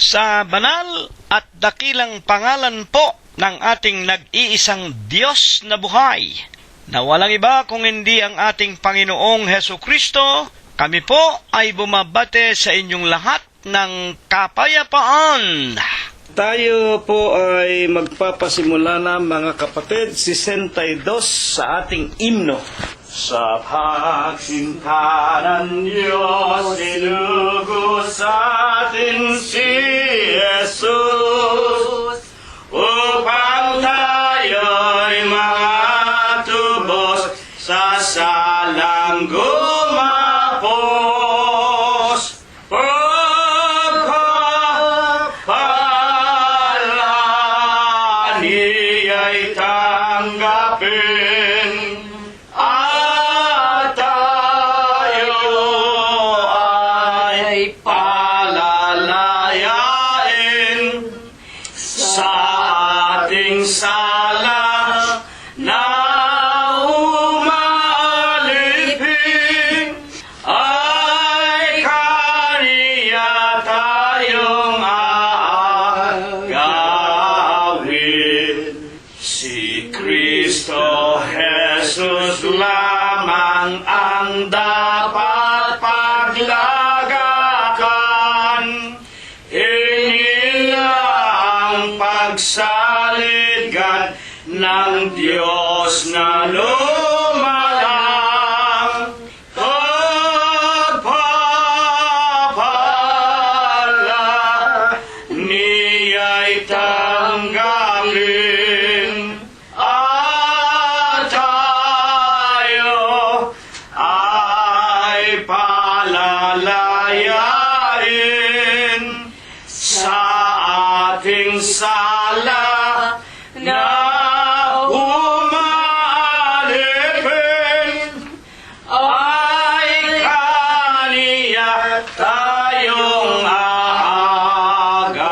Sa banal at dakilang pangalan po ng ating nag-iisang Diyos na buhay, na walang iba kung hindi ang ating Panginoong Hesu Kristo, kami po ay bumabate sa inyong lahat ng kapayapaan. Tayo po ay magpapasimula na, mga kapatid, 62 sa ating imno. Sa pagsinta ng Diyos, sinugos sa atin si Jesus, upang tayo'y makatubos sa salang gumapos. Pagkapalaan niya'y tanggapin, at tayo ay palalayain sa ating sala na umalipin, ay kaniya tayong aagawin. Si Kristo Jesus lamang ang dapat paglagakan. Iniya ang pagsaligan ng Diyos na lumalang. Pagpapala niya'y tanggapin, at tayo ay palalayain sa ating sala na umalipin, ay kaniya tayong aagawin.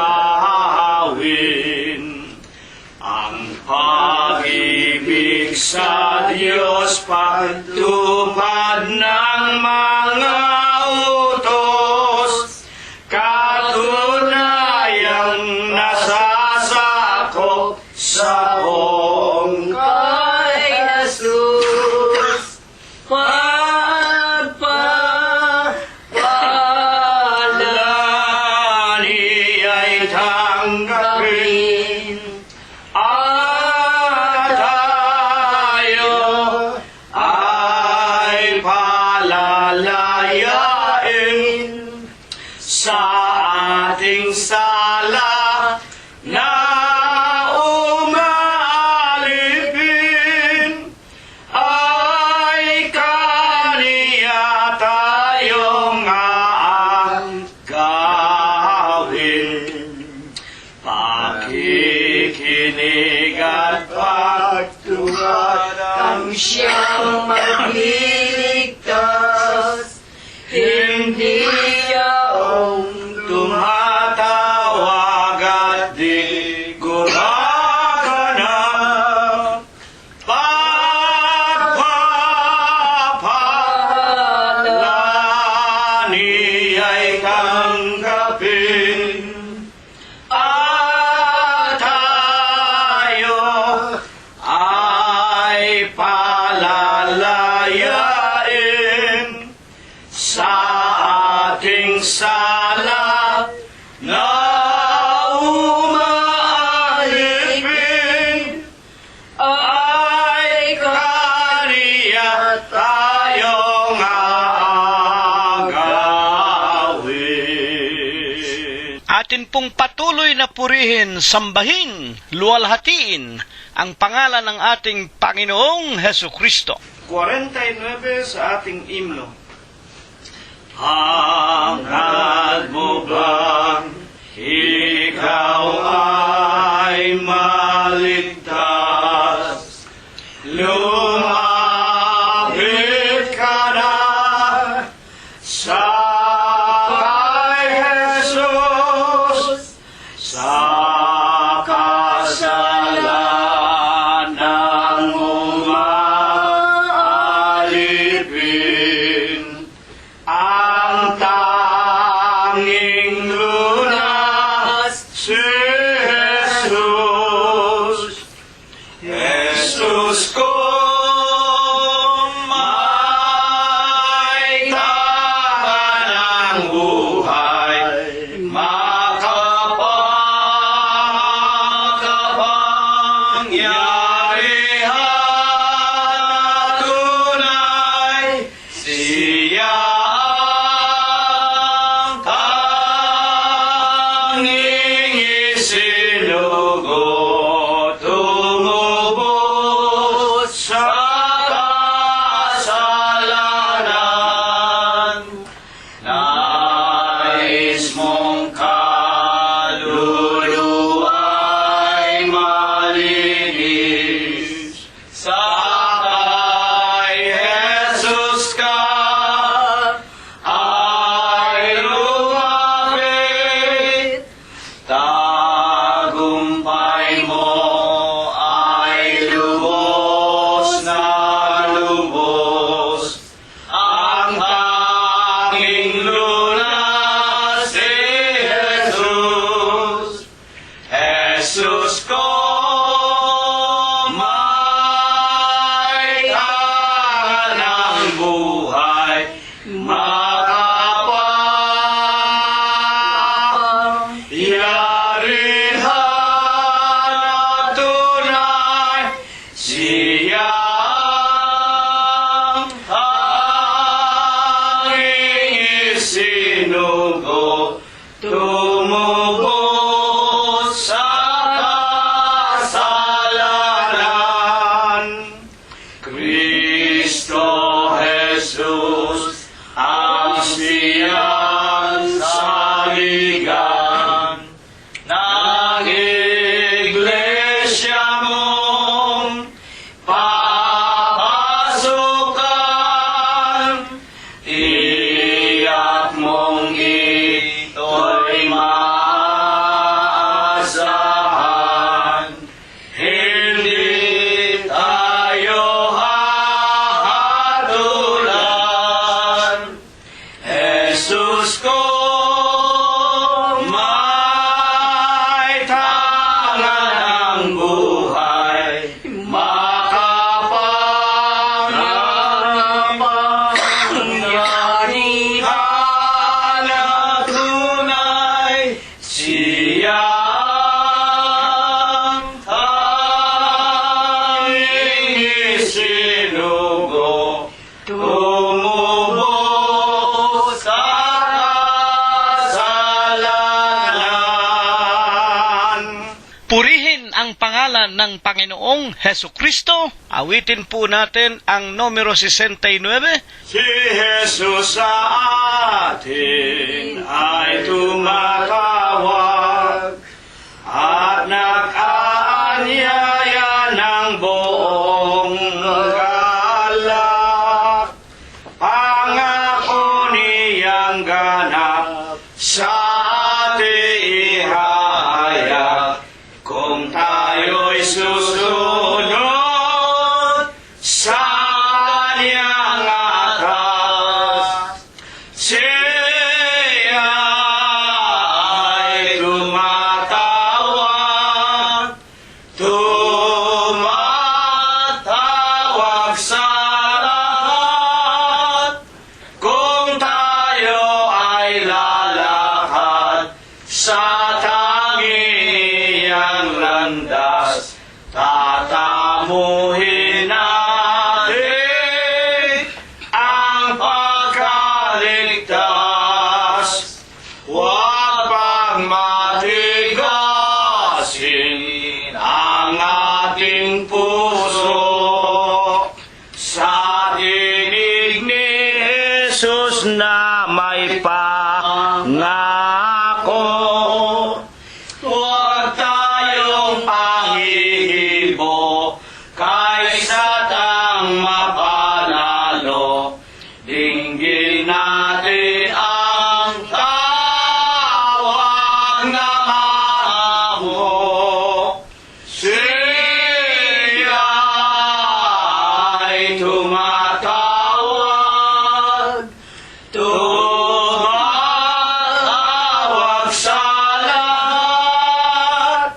Ang pag-ibig sa Diyos, pagtupad ng mga utos, katunayang nasasakop sa buong kay Jesus. Pagpapala niya'y tanggapin, at tayo ay palalayain sa ating sala na umalipin, ay kaniya tayong aagawin. Pakikinig at pagtupad ang siyang magliligtas, hindi yaong tumatawag at di gumaganap. Pagpapala niya'y tanggapin, at tayo ay palalayain sa ating sala na umalipin, ay kaniya tayong aagawin. Atin pong patuloy na purihin, sambahin, luwalhatiin ang pangalan ng ating Panginoong Hesu Kristo. 49 sa ating imno. Hangad mo bang ikaw ay maligtas? Lumapit ka na sa kay Jesus, sa kasalanang umalipin, ang tanging luna makapangyarihan na tunay, siya ang isinugo, tumubos sa kasalanan. Kristo Jesus ang siyang saligan ng iglesia mong papasukan. Iyak mong ito'y maasahan. Hindi tayo hahatulan. Jesus ko, may tangan ng buhay, makapangyarihan na tunay, siya ang isinugo, tumubos sa kasalanan. Purihin ang pangalan ng Panginoong Heso Kristo. Awitin po natin ang numero 69. Si Jesus sa atin ay tumatawag at nag-aanyaya ng buong galak. Pangako niyang ganap sa ating ihahayag kung tayo'y susunod sa kanyang atas. Siya ay tumatawag, tumatawag sa lahat. Kung tayo ay lalakad sa tanging landas, tatamuhin natin ang pagkaligtas. Huwag pang matigasin ang ating puso sa dinig ni Jesus na may pangako. Huwag tayong panghihibo kaysa tang mapanalo. Dinggin natin ang tawag ng amo. Siya ay tumatawag, tumatawag sa lahat.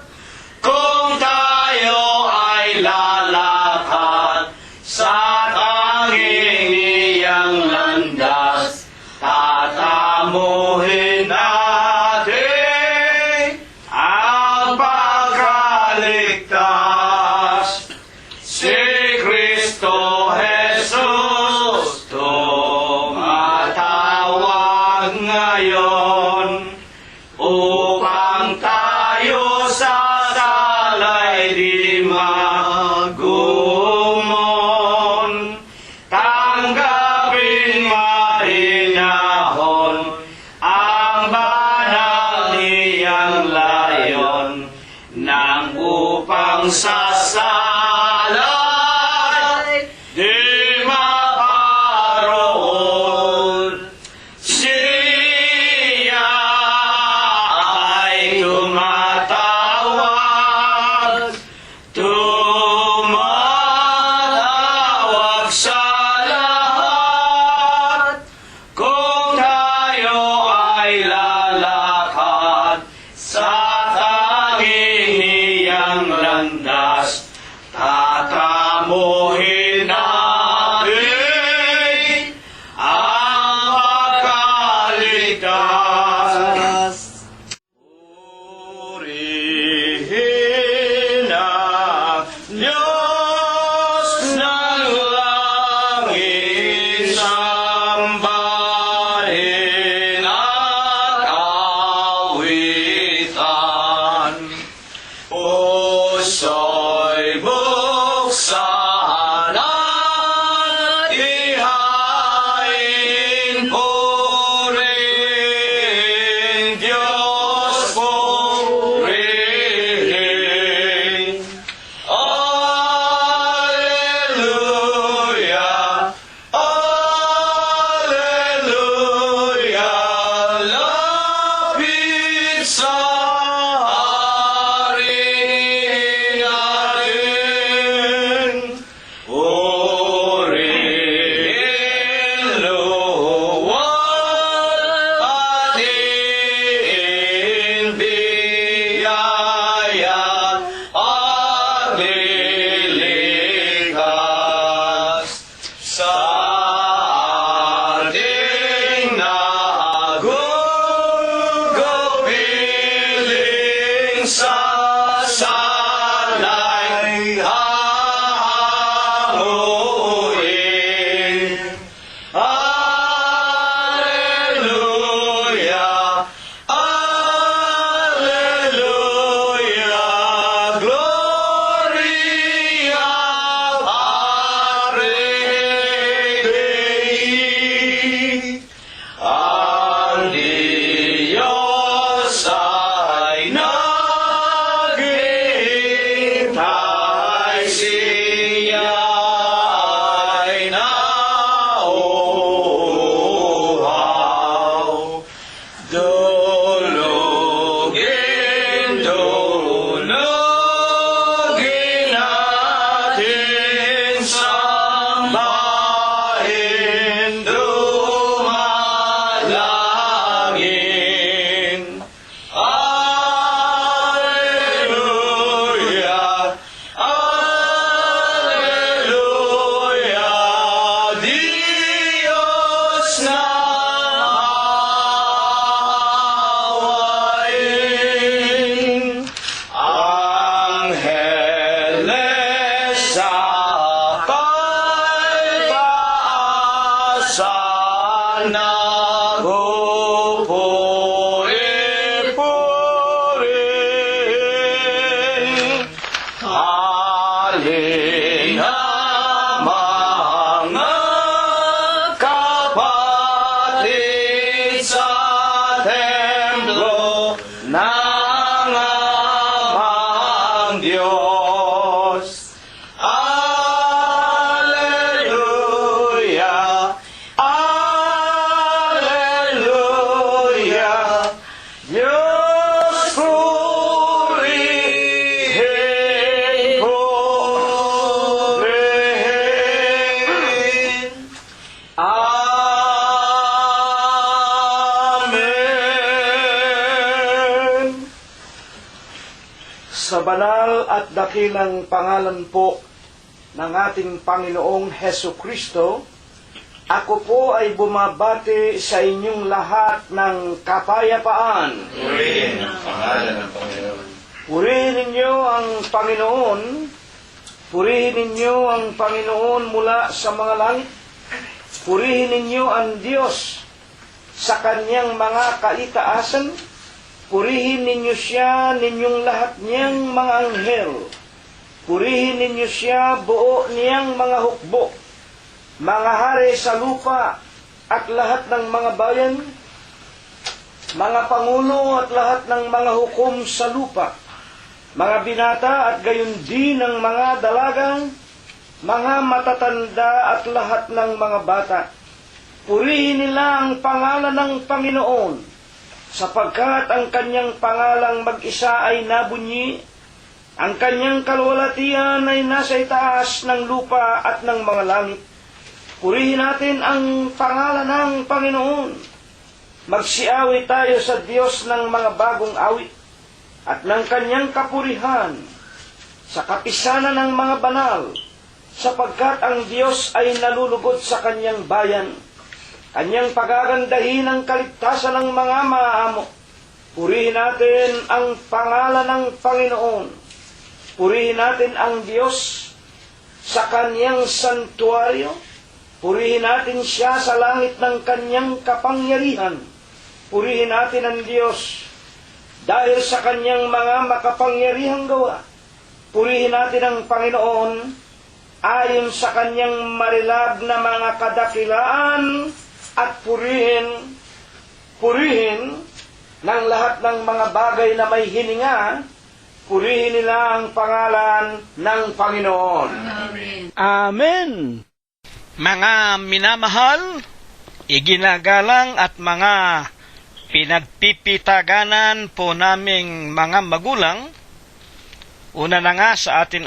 Kung tayo ay lalakad sa tanging iyang landas, tatamuhin natin ang pagkaligtas. Si Kristo Jesus tumatawag ngayon upang tayo sa dalay di magumon. Tanggapin mahinahon ang banal niyang layon nang upang sa salay di maparoon. Siya ay tumatawag, tumatawag sa lahat. Kung tayo ay lalakad sa tanging iyang landas, tatamuhin nagpupuri-puri. Halina mga kapatid sa templo ng amang Diyos. Alleluia, Alleluia, Diyos purihin, purihin. Amen. Sa banal at dakilang pangalan po ng ating Panginoong Heso Kristo, ako po ay bumabati sa inyong lahat ng kapayapaan. Purihin ang pangalan ng Panginoon. Purihin ninyo ang Panginoon, purihin ninyo ang Panginoon mula sa mga langit, purihin ninyo ang Diyos sa kanyang mga kaitaasan, purihin ninyo siya ninyong lahat niyang mga anghel, purihin ninyo siya buo niyang mga hukbo, mga hari sa lupa at lahat ng mga bayan, mga pangulo at lahat ng mga hukom sa lupa, mga binata at gayon din ng mga dalagang, mga matatanda at lahat ng mga bata. Purihin nila ang pangalan ng Panginoon, sapagkat ang kanyang pangalang mag-isa ay nabunyi, ang kanyang kalwalatian ay nasa itaas ng lupa at ng mga langit. Purihin natin ang pangalan ng Panginoon. Magsiawit tayo sa Diyos ng mga bagong awit at ng kanyang kapurihan sa kapisanan ng mga banal, sapagkat ang Diyos ay nalulugod sa kanyang bayan. Kanyang pagagandahin ang kaligtasan ng mga maamo. Purihin natin ang pangalan ng Panginoon. Purihin natin ang Diyos sa kanyang santuaryo. Purihin natin siya sa langit ng kanyang kapangyarihan. Purihin natin ang Diyos dahil sa kanyang mga makapangyarihang gawa. Purihin natin ang Panginoon ayon sa kanyang marilab na mga kadakilaan at purihin ng lahat ng mga bagay na may hininga, purihin nila ang pangalan ng Panginoon. Amen. Mga minamahal, iginagalang at mga pinagpipitaganan po naming mga magulang, una na nga sa ating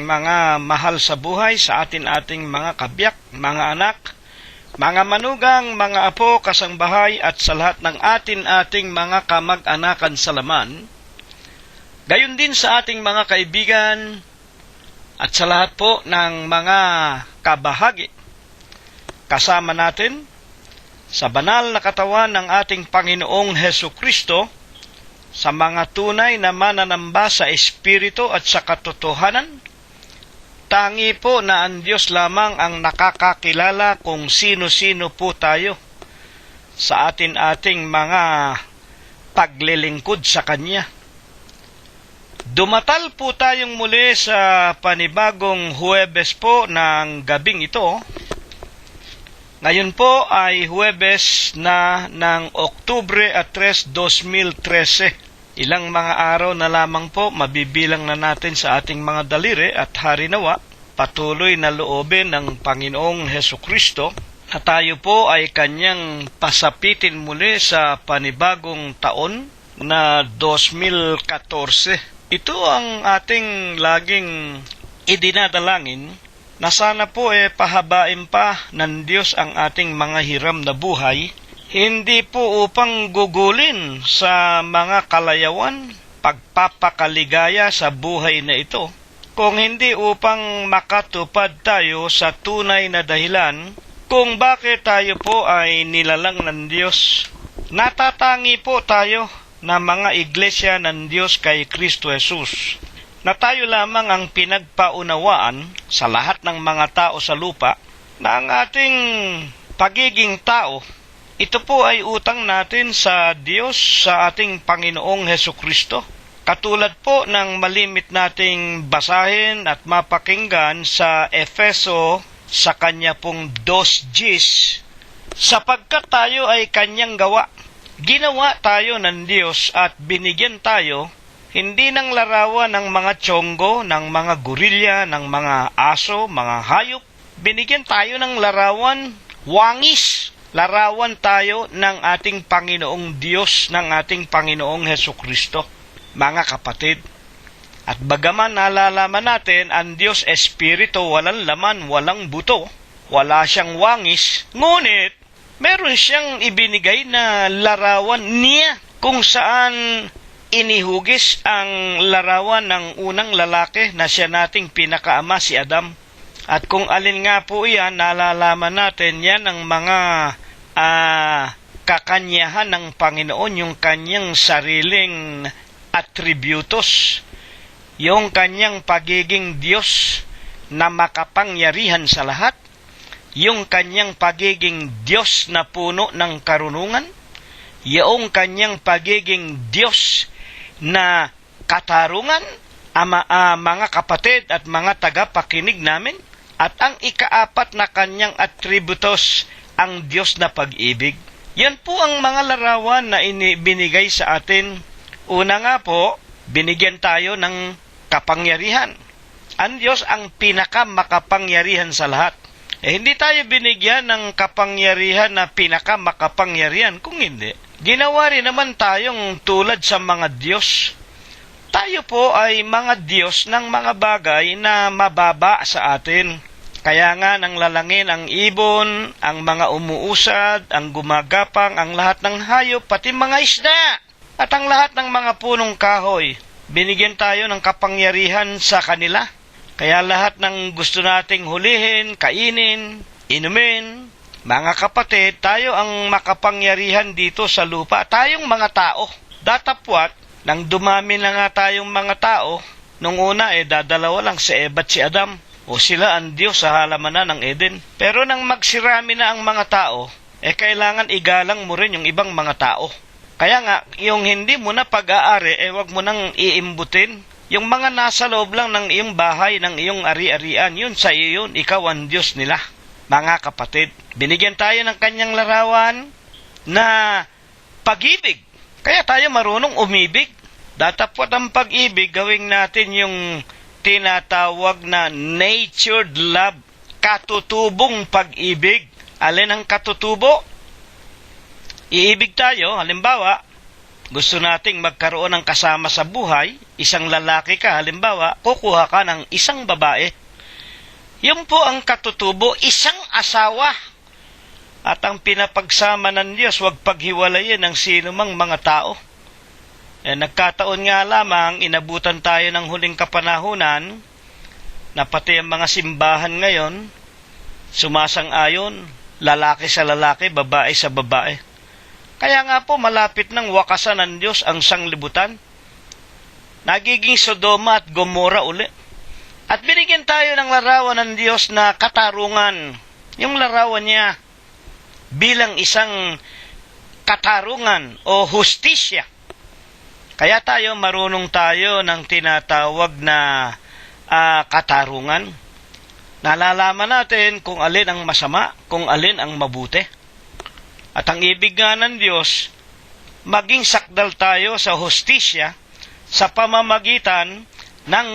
mga mahal sa buhay, sa ating mga kabiyak, mga anak, mga manugang, mga apo, kasangbahay, at sa lahat ng ating mga kamag-anakan sa laman, gayon din sa ating mga kaibigan, at sa lahat po ng mga kabahagi, kasama natin sa banal na katawan ng ating Panginoong Heso Kristo, sa mga tunay na mananamba sa Espiritu at sa katotohanan. Tangi po na ang Diyos lamang ang nakakakilala kung sino-sino po tayo sa ating mga paglilingkod sa Kanya. Dumatal po tayong muli sa panibagong Huwebes po ng gabing ito. Ngayon po ay Huwebes na ng Oktubre 3, 2013. Ilang mga araw na lamang po mabibilang na natin sa ating mga daliri at harinawa, patuloy na loobin ng Panginoong Heso Kristo na tayo po ay Kanyang pasapitin muli sa panibagong taon na 2014. Ito ang ating laging idinadalangin na sana po pahabain pa ng Diyos ang ating mga hiram na buhay, hindi po upang gugulin sa mga kalayawan, pagpapakaligaya sa buhay na ito, kung hindi upang makatupad tayo sa tunay na dahilan kung bakit tayo po ay nilalang ng Diyos. Natatangi po tayo na mga iglesia ng Diyos kay Kristo Jesus, na tayo lamang ang pinagpaunawaan sa lahat ng mga tao sa lupa na ang ating pagiging tao, ito po ay utang natin sa Diyos, sa ating Panginoong Hesukristo. Katulad po ng malimit nating basahin at mapakinggan sa Efeso sa kanya pong 2:10, sapagkat tayo ay kanyang gawa. Ginawa tayo ng Diyos at binigyan tayo hindi ng larawan ng mga tiyonggo, ng mga gorilya, ng mga aso, mga hayop. Binigyan tayo ng larawan wangis. Larawan tayo ng ating Panginoong Diyos, ng ating Panginoong Hesukristo. Mga kapatid, at bagaman nalalaman natin ang Diyos Espiritu, walang laman, walang buto, wala siyang wangis, ngunit meron siyang ibinigay na larawan niya kung saan inihugis ang larawan ng unang lalaki na siya nating pinakaama, si Adam. At kung alin nga po iyan, nalalaman natin yan ang mga kakanyahan ng Panginoon, yung kanyang sariling atributos, yung kanyang pagiging Diyos na makapangyarihan sa lahat, yung kanyang pagiging Diyos na puno ng karunungan, yung kanyang pagiging Diyos na katarungan, mga kapatid at mga tagapakinig namin, at ang ikaapat na kanyang atributos, ang Diyos na pag-ibig. Yan po ang mga larawan na binigay sa atin. Una nga po, binigyan tayo ng kapangyarihan. Ang Diyos ang pinakamakapangyarihan sa lahat. Hindi tayo binigyan ng kapangyarihan na pinakamakapangyarihan. Kung hindi, ginawa rin naman tayong tulad sa mga Diyos. Tayo po ay mga Diyos ng mga bagay na mababa sa atin. Kaya nga nang lalangin ang ibon, ang mga umuusad, ang gumagapang, ang lahat ng hayop, pati mga isda, at ang lahat ng mga punong kahoy. Binigyan tayo ng kapangyarihan sa kanila. Kaya lahat ng gusto nating hulihin, kainin, inumin, mga kapatid, tayo ang makapangyarihan dito sa lupa. Tayong mga tao. Datapwat, nang dumami na nga tayong mga tao, nung una dadalawa lang si Eva at si Adam. O sila ang Diyos sa halamanan ng Eden. Pero nang magsirami na ang mga tao, kailangan igalang mo rin yung ibang mga tao. Kaya nga, yung hindi mo na pag-aari, wag mo nang iimbutin. Yung mga nasa loob lang ng iyong bahay, ng iyong ari-arian, yun sa iyo yun, ikaw ang Diyos nila. Mga kapatid, binigyan tayo ng kanyang larawan na pag-ibig. Kaya tayo marunong umibig. Datapwat ang pag-ibig, gawin natin yung tinatawag na natured love, katutubong pag-ibig. Alin ang katutubo? Iibig tayo, halimbawa, gusto nating magkaroon ng kasama sa buhay, isang lalaki ka, halimbawa, kukuha ka ng isang babae. Yun po ang katutubo, isang asawa. At ang pinapagsama ng Diyos, huwag paghiwalayin ng sino mang mga tao. Nagkataon nga lamang, inabutan tayo ng huling kapanahunan, na pati ang mga simbahan ngayon, sumasang-ayon, lalaki sa lalaki, babae sa babae. Kaya nga po, malapit ng wakasan ng Diyos ang sanglibutan. Nagiging Sodoma at Gomora uli. At binigyan tayo ng larawan ng Diyos na katarungan. Yung larawan niya bilang isang katarungan o hustisya. Kaya tayo marunong tayo ng tinatawag na katarungan. Nalalaman natin kung alin ang masama, kung alin ang mabuti. At ang ibig nga ng Diyos, maging sakdal tayo sa hustisya sa pamamagitan ng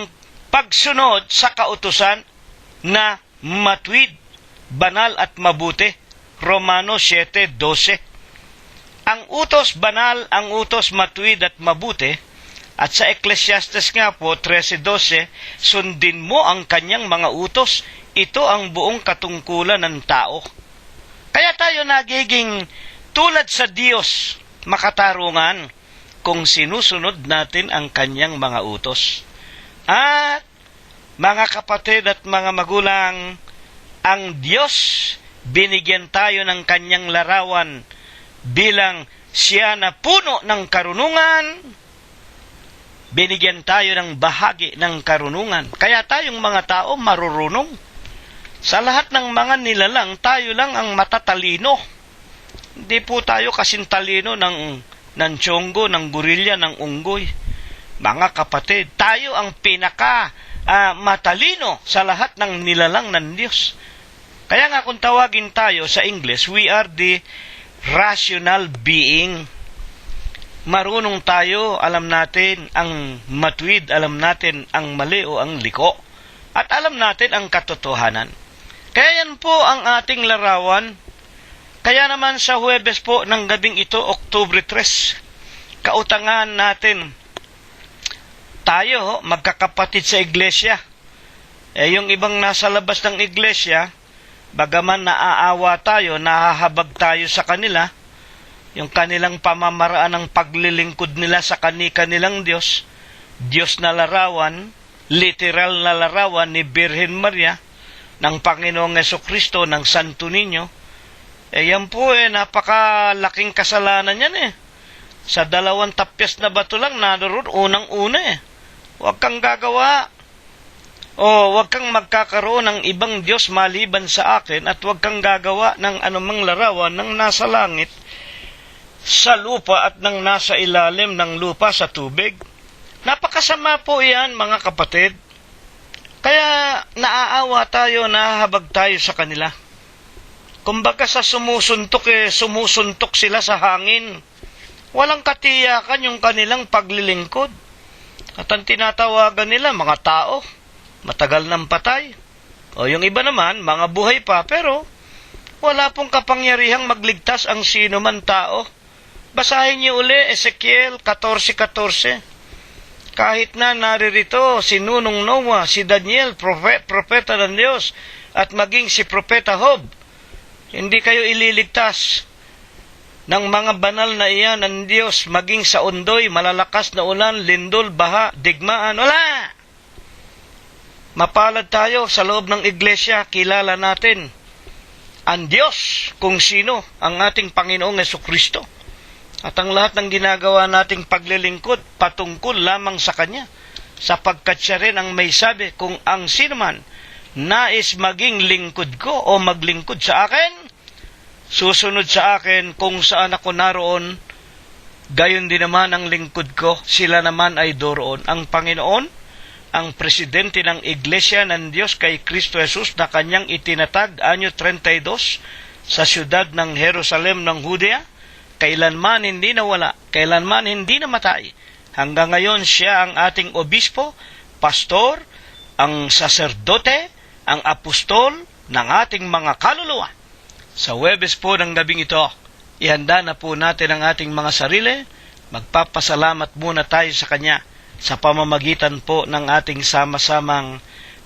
pagsunod sa kautusan na matuwid, banal at mabuti. Romanos 7:12. Ang utos banal, ang utos matuwid at mabuti, at sa Ecclesiastes nga po 13:12, sundin mo ang kanyang mga utos. Ito ang buong katungkulan ng tao. Kaya tayo nagiging tulad sa Diyos, makatarungan, kung sinusunod natin ang kanyang mga utos. At mga kapatid at mga magulang, ang Diyos, binigyan tayo ng kanyang larawan bilang siya na puno ng karunungan. Binigyan tayo ng bahagi ng karunungan. Kaya tayong mga tao marurunong. Sa lahat ng mga nilalang, tayo lang ang matatalino. Hindi po tayo kasing talino ng tiyonggo, ng gorilla, ng unggoy. Mga kapatid, tayo ang pinaka matalino sa lahat ng nilalang ng Diyos. Kaya nga kung tawagin tayo sa English, we are the rational being. Marunong tayo, alam natin ang matuwid, alam natin ang mali o ang liko, at alam natin ang katotohanan. Kaya yan po ang ating larawan. Kaya naman sa Huwebes po ng gabing ito, Oktubre 3, kautangan natin tayo, magkakapatid sa iglesia. Yung ibang nasa labas ng iglesia, bagaman naaawa tayo, nahahabag tayo sa kanila, yung kanilang pamamaraan ng paglilingkod nila sa kanilang Diyos, Diyos na larawan, literal na larawan ni Birhen Maria, ng Panginoong Jesucristo, ng Santo Niño, yan po napakalaking kasalanan yan Sa 2 tapyas na bato lang, naroon unang-una Huwag kang gagawa o huwag kang magkakaroon ng ibang Diyos maliban sa akin at huwag kang gagawa ng anumang larawan ng nasa langit, sa lupa at ng nasa ilalim ng lupa sa tubig. Napakasama po yan, mga kapatid. Kaya naaawa tayo, nahahabag tayo sa kanila. Kumbaga sa sumusuntok sila sa hangin. Walang katiyakan yung kanilang paglilingkod. At ang tinatawagan nila, mga tao, matagal nang patay. O yung iba naman, mga buhay pa, pero wala pong kapangyarihang magligtas ang sino man tao. Basahin niyo uli, Ezekiel 14:14. Kahit na naririto si Nunong Noah, si Daniel, propeta ng Diyos, at maging si Propeta Job, hindi kayo ililigtas ng mga banal na iyan ng Diyos, maging sa undoy, malalakas na ulan, lindol, baha, digmaan, wala! Mapalad tayo sa loob ng iglesia, kilala natin ang Diyos, kung sino ang ating Panginoong Jesucristo. At ang lahat ng ginagawa nating paglilingkod, patungkol lamang sa Kanya, sapagkat siya rin ang may sabi, kung ang sino man nais maging lingkod ko o maglingkod sa akin, susunod sa akin kung saan ako naroon, gayon din naman ang lingkod ko, sila naman ay doroon. Ang Panginoon, ang presidente ng Iglesia ng Diyos kay Kristo Jesus na kanyang itinatag anyo 32 sa siyudad ng Jerusalem ng Judea, kailanman hindi nawala, kailanman hindi namatay. Hanggang ngayon siya ang ating obispo, pastor, ang saserdote, ang apostol ng ating mga kaluluwa. Sa Huwebes po ng gabing ito, ihanda na po natin ang ating mga sarili. Magpapasalamat muna tayo sa Kanya sa pamamagitan po ng ating sama-samang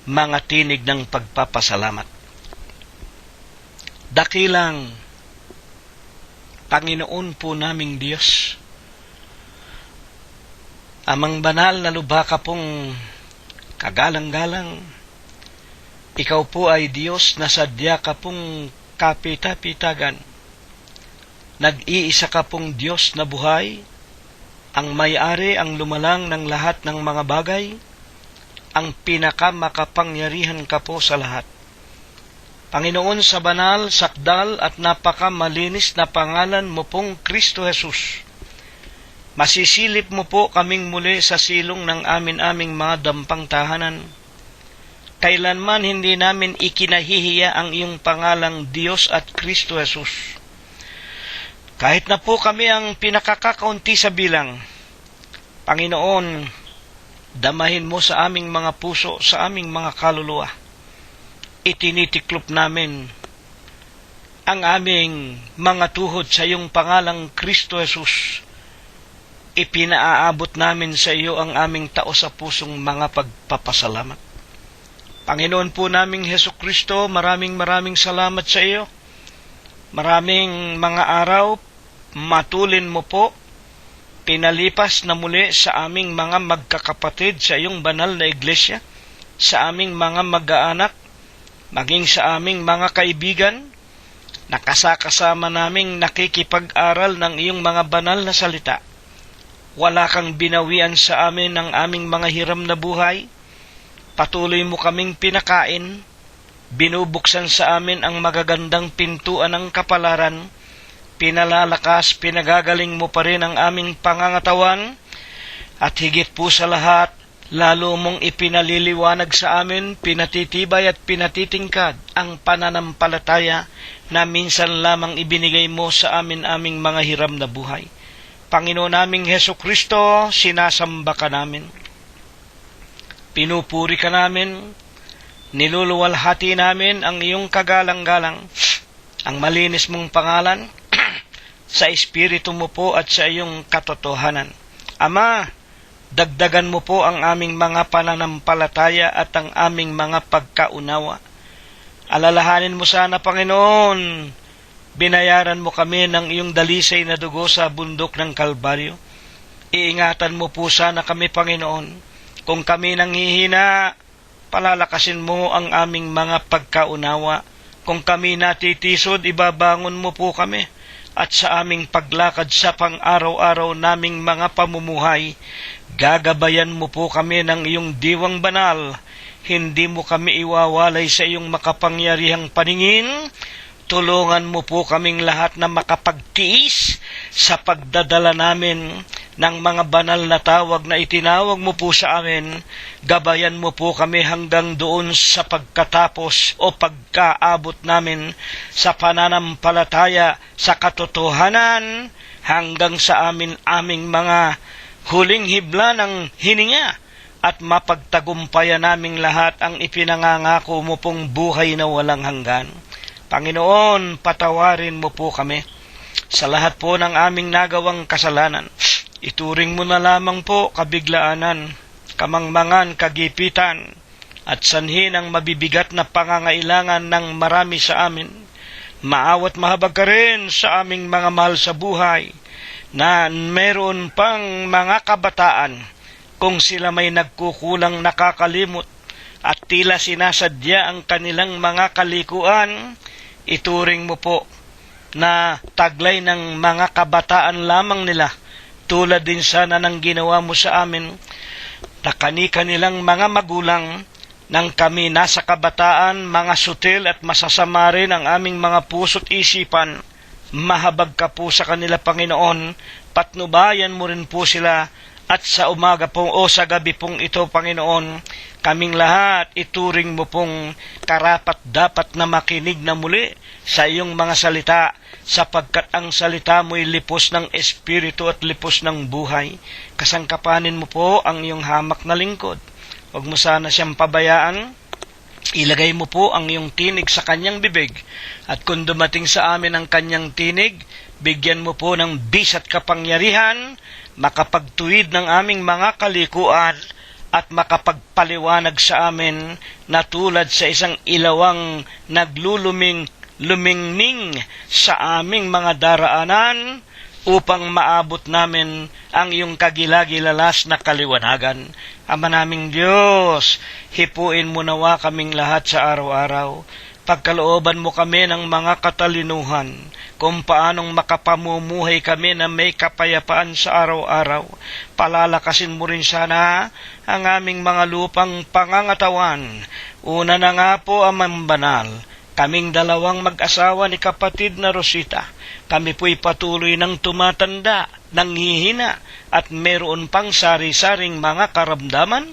mga tinig ng pagpapasalamat. Dakilang Panginoon po naming Diyos, amang banal na lubha ka pong kagalang-galang, ikaw po ay Diyos na sadya ka pong kapita-pitagan. Nag-iisa ka pong Diyos na buhay, ang may-ari, ang lumalang ng lahat ng mga bagay, ang pinakamakapangyarihan ka po sa lahat. Panginoon, sa banal, sakdal at napakamalinis na pangalan mo pong Kristo Jesus, masisilip mo po kaming muli sa silong ng aming mga dampang tahanan. Kailanman hindi namin ikinahihiya ang iyong pangalang Diyos at Kristo Jesus. Kahit na po kami ang pinakakakaunti sa bilang, Panginoon, damahin mo sa aming mga puso, sa aming mga kaluluwa. Itinitiklop namin ang aming mga tuhod sa iyong pangalang Kristo Jesus. Ipinaaabot namin sa iyo ang aming tao sa pusong mga pagpapasalamat. Panginoon po naming Jesucristo, maraming salamat sa iyo. Maraming mga araw, matulin mo po, pinalipas na muli sa aming mga magkakapatid sa iyong banal na iglesia, sa aming mga mag-aanak, maging sa aming mga kaibigan, nakasakasama naming nakikipag-aral ng iyong mga banal na salita. Wala kang binawian sa amin ng aming mga hiram na buhay. Patuloy mo kaming pinakain, binubuksan sa amin ang magagandang pintuan ng kapalaran, pinalalakas, pinagagaling mo pa rin ang aming pangangatawan, at higit po sa lahat, lalo mong ipinaliliwanag sa amin, pinatitibay at pinatitingkad ang pananampalataya na minsan lamang ibinigay mo sa amin aming mga hiram na buhay. Panginoon naming Hesu Kristo, sinasamba ka namin. Pinupuri ka namin, niluluwalhati namin ang iyong kagalang-galang, ang malinis mong pangalan, sa Espiritu mo po at sa iyong katotohanan. Ama, dagdagan mo po ang aming mga pananampalataya at ang aming mga pagkaunawa. Alalahanin mo sana, Panginoon, binayaran mo kami ng iyong dalisay na dugo sa bundok ng Kalbaryo. Iingatan mo po sana kami, Panginoon. Kung kami nanghihina, palalakasin mo ang aming mga pagkaunawa. Kung kami natitisod, ibabangon mo po kami. At sa aming paglakad sa pang-araw-araw naming mga pamumuhay, gagabayan mo po kami ng iyong diwang banal. Hindi mo kami iwawalay sa iyong makapangyarihang paningin. Tulungan mo po kaming lahat na makapagtiis sa pagdadala namin ng mga banal na tawag na itinawag mo po sa amin. Gabayan mo po kami hanggang doon sa pagkatapos o pagkaabot namin sa pananampalataya sa katotohanan hanggang sa aming mga huling hibla ng hininga at mapagtagumpayan naming lahat ang ipinangangako mo pong buhay na walang hanggan. Panginoon, patawarin mo po kami sa lahat po ng aming nagawang kasalanan. Ituring mo na lamang po kabiglaanan, kamangmangan, kagipitan, at sanhi ng mabibigat na pangangailangan ng marami sa amin. Maawat mahabag ka rin sa aming mga mahal sa buhay na meron pang mga kabataan kung sila may nagkukulang nakakalimot at tila sinasadya ang kanilang mga kalikuan. Ituring mo po na taglay ng mga kabataan lamang nila, tulad din sana ng ginawa mo sa amin, na kani-kanilang mga magulang, nang kami nasa kabataan, mga sutil at masasama rin ang aming mga puso't isipan. Mahabag ka po sa kanila, Panginoon, patnubayan mo rin po sila, at sa umaga pong o sa gabi pong ito, Panginoon, kaming lahat ituring mo pong karapat-dapat na makinig na muli sa iyong mga salita, sapagkat ang salita mo'y lipos ng espiritu at lipos ng buhay. Kasangkapanin mo po ang iyong hamak na lingkod. Huwag mo sana siyang pabayaan. Ilagay mo po ang iyong tinig sa kanyang bibig, at kung dumating sa amin ang kanyang tinig, bigyan mo po ng bis at kapangyarihan, makapagtuwid ng aming mga kalikuan, at makapagpaliwanag sa amin na tulad sa isang ilawang lumingning sa aming mga daraanan, upang maabot namin ang iyong kagilagilalas na kaliwanagan. Ama naming Diyos, hipuin mo nawa kaming lahat sa araw-araw. Pagkalooban mo kami ng mga katalinuhan kung paanong makapamumuhay kami na may kapayapaan sa araw-araw. Palalakasin mo rin sana ang aming mga lupang pangangatawan. Una na nga po, Amang Banal, kaming dalawang mag-asawa ni kapatid na Rosita. Kami po'y patuloy ng tumatanda, nanghihina, at meron pang sari-saring mga karamdaman.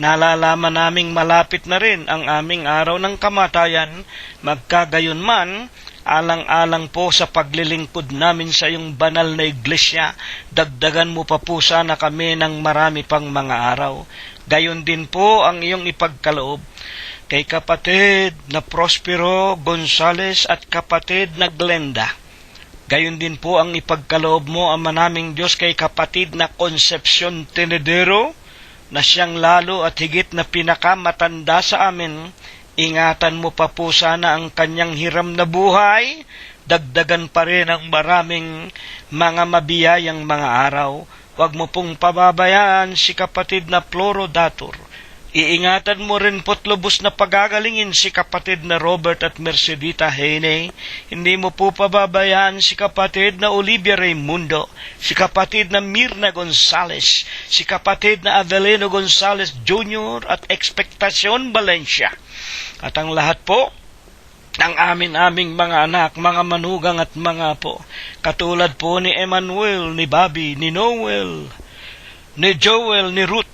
Nalalaman naming malapit na rin ang aming araw ng kamatayan. Magkagayon man, alang-alang po sa paglilingkod namin sa iyong banal na iglesia, dagdagan mo pa po sana kami ng marami pang mga araw. Gayon din po ang iyong ipagkaloob kay kapatid na Prospero Gonzales at kapatid na Glenda. Gayon din po ang ipagkaloob mo, Ama naming Diyos, kay kapatid na Concepcion Tenedero, na siyang lalo at higit na pinakamatanda sa amin. Ingatan mo pa po sana ang kanyang hiram na buhay, dagdagan pa rin ang maraming mga mabiyayang mga araw. Huwag mo pong pababayaan si kapatid na Florodator. Iingatan mo rin po't lubos na pagagalingin si kapatid na Robert at Mercedita Heney. Hindi mo po pababayaan si kapatid na Olivia Raimundo, si kapatid na Mirna Gonzales, si kapatid na Avelino Gonzales Jr. at Expectacion Valencia. At ang lahat po ng aming mga anak, mga manugang at mga apo. Katulad po ni Emmanuel, ni Bobby, ni Noel, ni Joel, ni Ruth,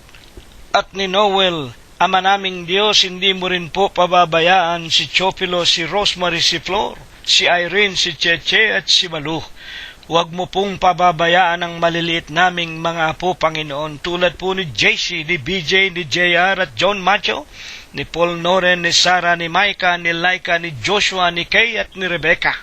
at ni Noel. Ama naming Diyos, hindi mo rin po pababayaan si Chopilo, si Rosemary, si Flor, si Irene, si Cheche at si Malu. Huwag mo pong pababayaan ang maliliit naming mga apo, Panginoon, tulad po ni JC, ni BJ, ni JR at John Macho, ni Paul Noren, ni Sarah, ni Micah, ni Laika, ni Joshua, ni Kay at ni Rebecca.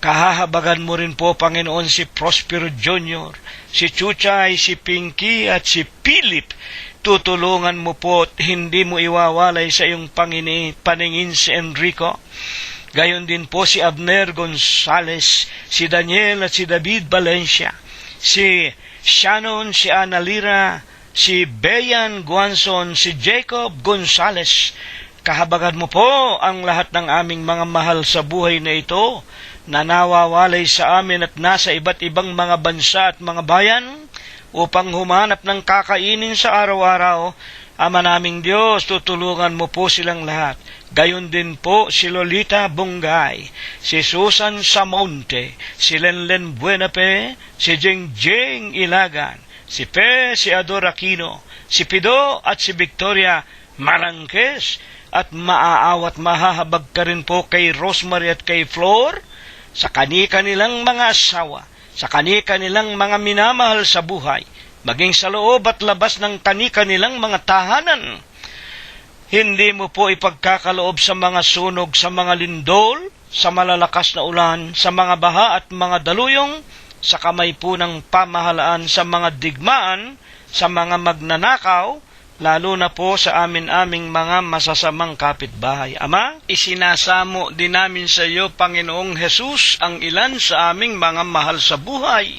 Kahahabagan mo rin po, Panginoon, si Prospero Jr., si Chuchay, si Pinky at si Philip. Tutulungan mo po at hindi mo iwawalay sa iyong paningin si Enrico. Gayon din po si Abner Gonzales, si Daniel at si David Valencia, si Shannon, si Analira, si Bayan Guanson, si Jacob Gonzales. Kahabagan mo po ang lahat ng aming mga mahal sa buhay na ito na nawawalay sa amin at nasa iba't ibang mga bansa at mga bayan upang humanap ng kakainin sa araw-araw. Ama naming Diyos, tutulungan mo po silang lahat. Gayon din po si Lolita Bungay, si Susan Samonte, si Lenlen Buenape, si Jengjeng Ilagan, si Pe, si Ador Aquino, si Pido at si Victoria Marangkes. At maaawat mahahabag ka rin po kay Rosemary at kay Flor sa kani-kanilang mga asawa, sa kani-kanilang mga minamahal sa buhay, maging sa loob at labas ng kani-kanilang mga tahanan. Hindi mo po ipagkakaloob sa mga sunog, sa mga lindol, sa malalakas na ulan, sa mga baha at mga daluyong, sa kamay po ng pamahalaan, sa mga digmaan, sa mga magnanakaw, lalo na po sa aming mga masasamang kapitbahay. Ama, isinasamo din namin sa iyo, Panginoong Hesus, ang ilan sa aming mga mahal sa buhay,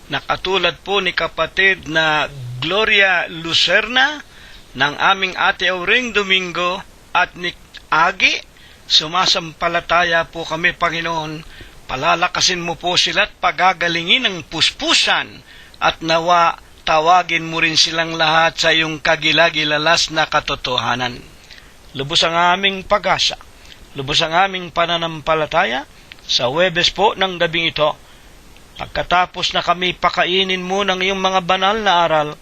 na katulad po ni kapatid na Gloria Lucerna, ng aming ate Auring Domingo, at ni Agi. Sumasampalataya po kami, Panginoon, palalakasin mo po sila at pagagalingin ng puspusan, at nawa tawagin mo rin silang lahat sa iyong kagilagilalas na katotohanan. Lubos ang aming pag-asa, lubos ang aming pananampalataya sa Huwebes po ng gabing ito. Pagkatapos na kami pakainin mo ng iyong mga banal na aral,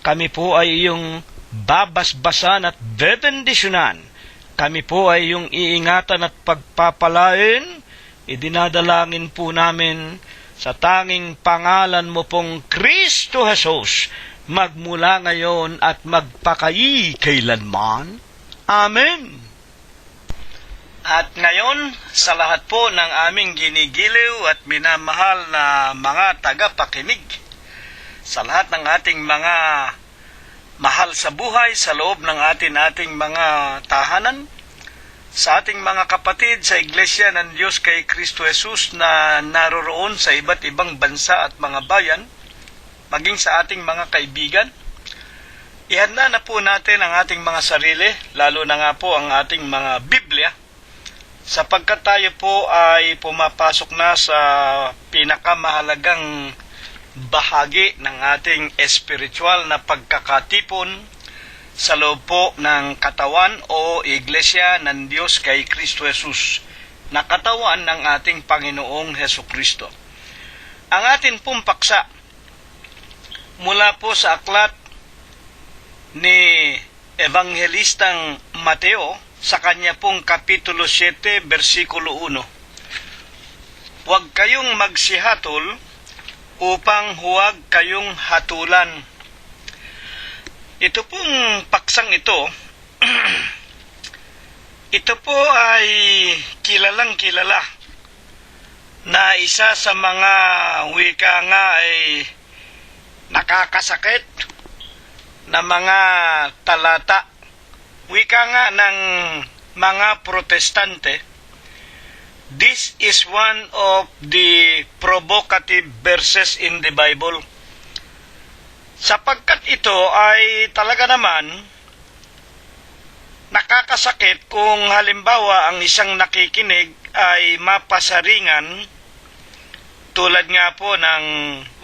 kami po ay iyong babasbasan at bebendisyonan. Kami po ay iyong iingatan at pagpapalain. Idinadalangin po namin sa tanging pangalan mo pong Kristo Jesus, magmula ngayon at magpakailanman. Amen. At ngayon, sa lahat po ng aming ginigiliw at minamahal na mga tagapakinig, sa lahat ng ating mga mahal sa buhay sa loob ng ating mga tahanan, sa ating mga kapatid sa Iglesia ng Diyos kay Kristo Jesus na naroroon sa iba't ibang bansa at mga bayan, maging sa ating mga kaibigan, ihanda na po natin ang ating mga sarili, lalo na nga po ang ating mga Biblia, sapagkat tayo po ay pumapasok na sa pinakamahalagang bahagi ng ating espiritual na pagkakatipon sa loob po ng katawan o Iglesia ng Diyos kay Kristo Jesus, na katawan ng ating Panginoong Hesukristo. Ang atin pong paksa mula po sa aklat ni Evangelistang Mateo sa kanya pong Kapitulo 7, versikulo 1. Huwag kayong magsihatol upang huwag kayong hatulan. Ito pong paksang ito, ito po ay kilalang kilala na isa sa mga wika nga ay nakakasakit na mga talata. Wika nga ng mga Protestante. This is one of the provocative verses in the Bible. Sapagkat ito ay talaga naman nakakasakit kung halimbawa ang isang nakikinig ay mapasaringan, tulad nga po ng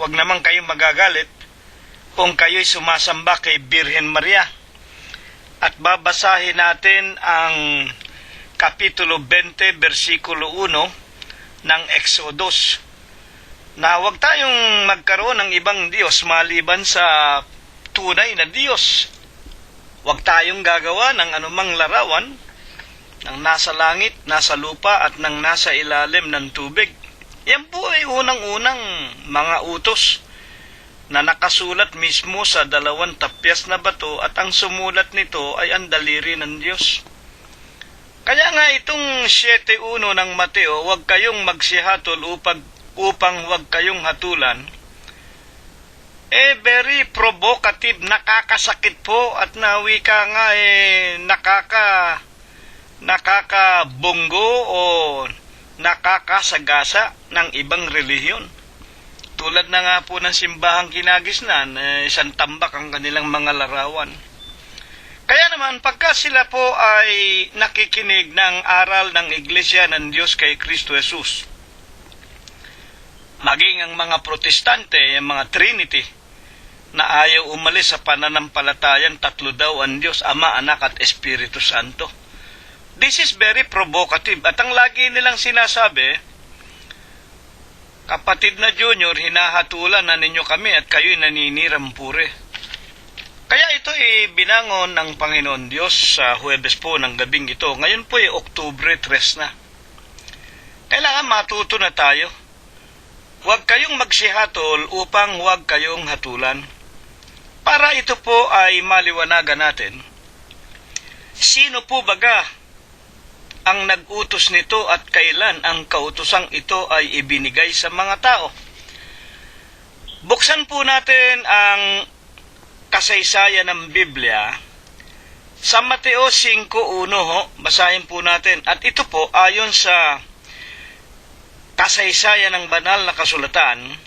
wag naman kayong magagalit kung kayo'y sumasamba kay Birhen Maria. At babasahin natin ang Kapitulo 20, versikulo 1 ng Exodus, na huwag tayong magkaroon ng ibang Diyos maliban sa tunay na Diyos. Huwag tayong gagawa ng anumang larawan ng nasa langit, nasa lupa, at ng nasa ilalim ng tubig. Yan po ay unang-unang mga utos na nakasulat mismo sa 2 tapyas na bato, at ang sumulat nito ay ang daliri ng Diyos. Kaya nga itong 7:1 ng Mateo, huwag kayong magsihatol upang huwag kayong hatulan, very provocative, nakakasakit po, at nawika nga nakakabunggo o nakakasagasa ng ibang relihiyon. Tulad na nga po ng simbahang kinagisnan, isang tambak ang kanilang mga larawan. Kaya naman, pagka sila po ay nakikinig ng aral ng Iglesia ng Diyos kay Kristo Jesus, maging ang mga protestante, ang mga Trinity, na ayaw umalis sa pananampalatayang tatlo daw ang Diyos, Ama, Anak at Espiritu Santo. This is very provocative. At ang lagi nilang sinasabi, kapatid na Junior, hinahatulan na ninyo kami at kayo'y naninirampure. Kaya ito binangon ng Panginoon Diyos sa Huwebes po ng gabing ito. Ngayon po Oktubre 3 na. Kailangan matuto na tayo. Huwag kayong magsihatol upang huwag kayong hatulan. Para ito po ay maliwanagan natin, sino po baga ang nag-utos nito at kailan ang kautosang ito ay ibinigay sa mga tao? Buksan po natin ang kasaysayan ng Biblia sa Mateo 5:1. Basahin po natin. At ito po ayon sa kasaysayan ng banal na kasulatan,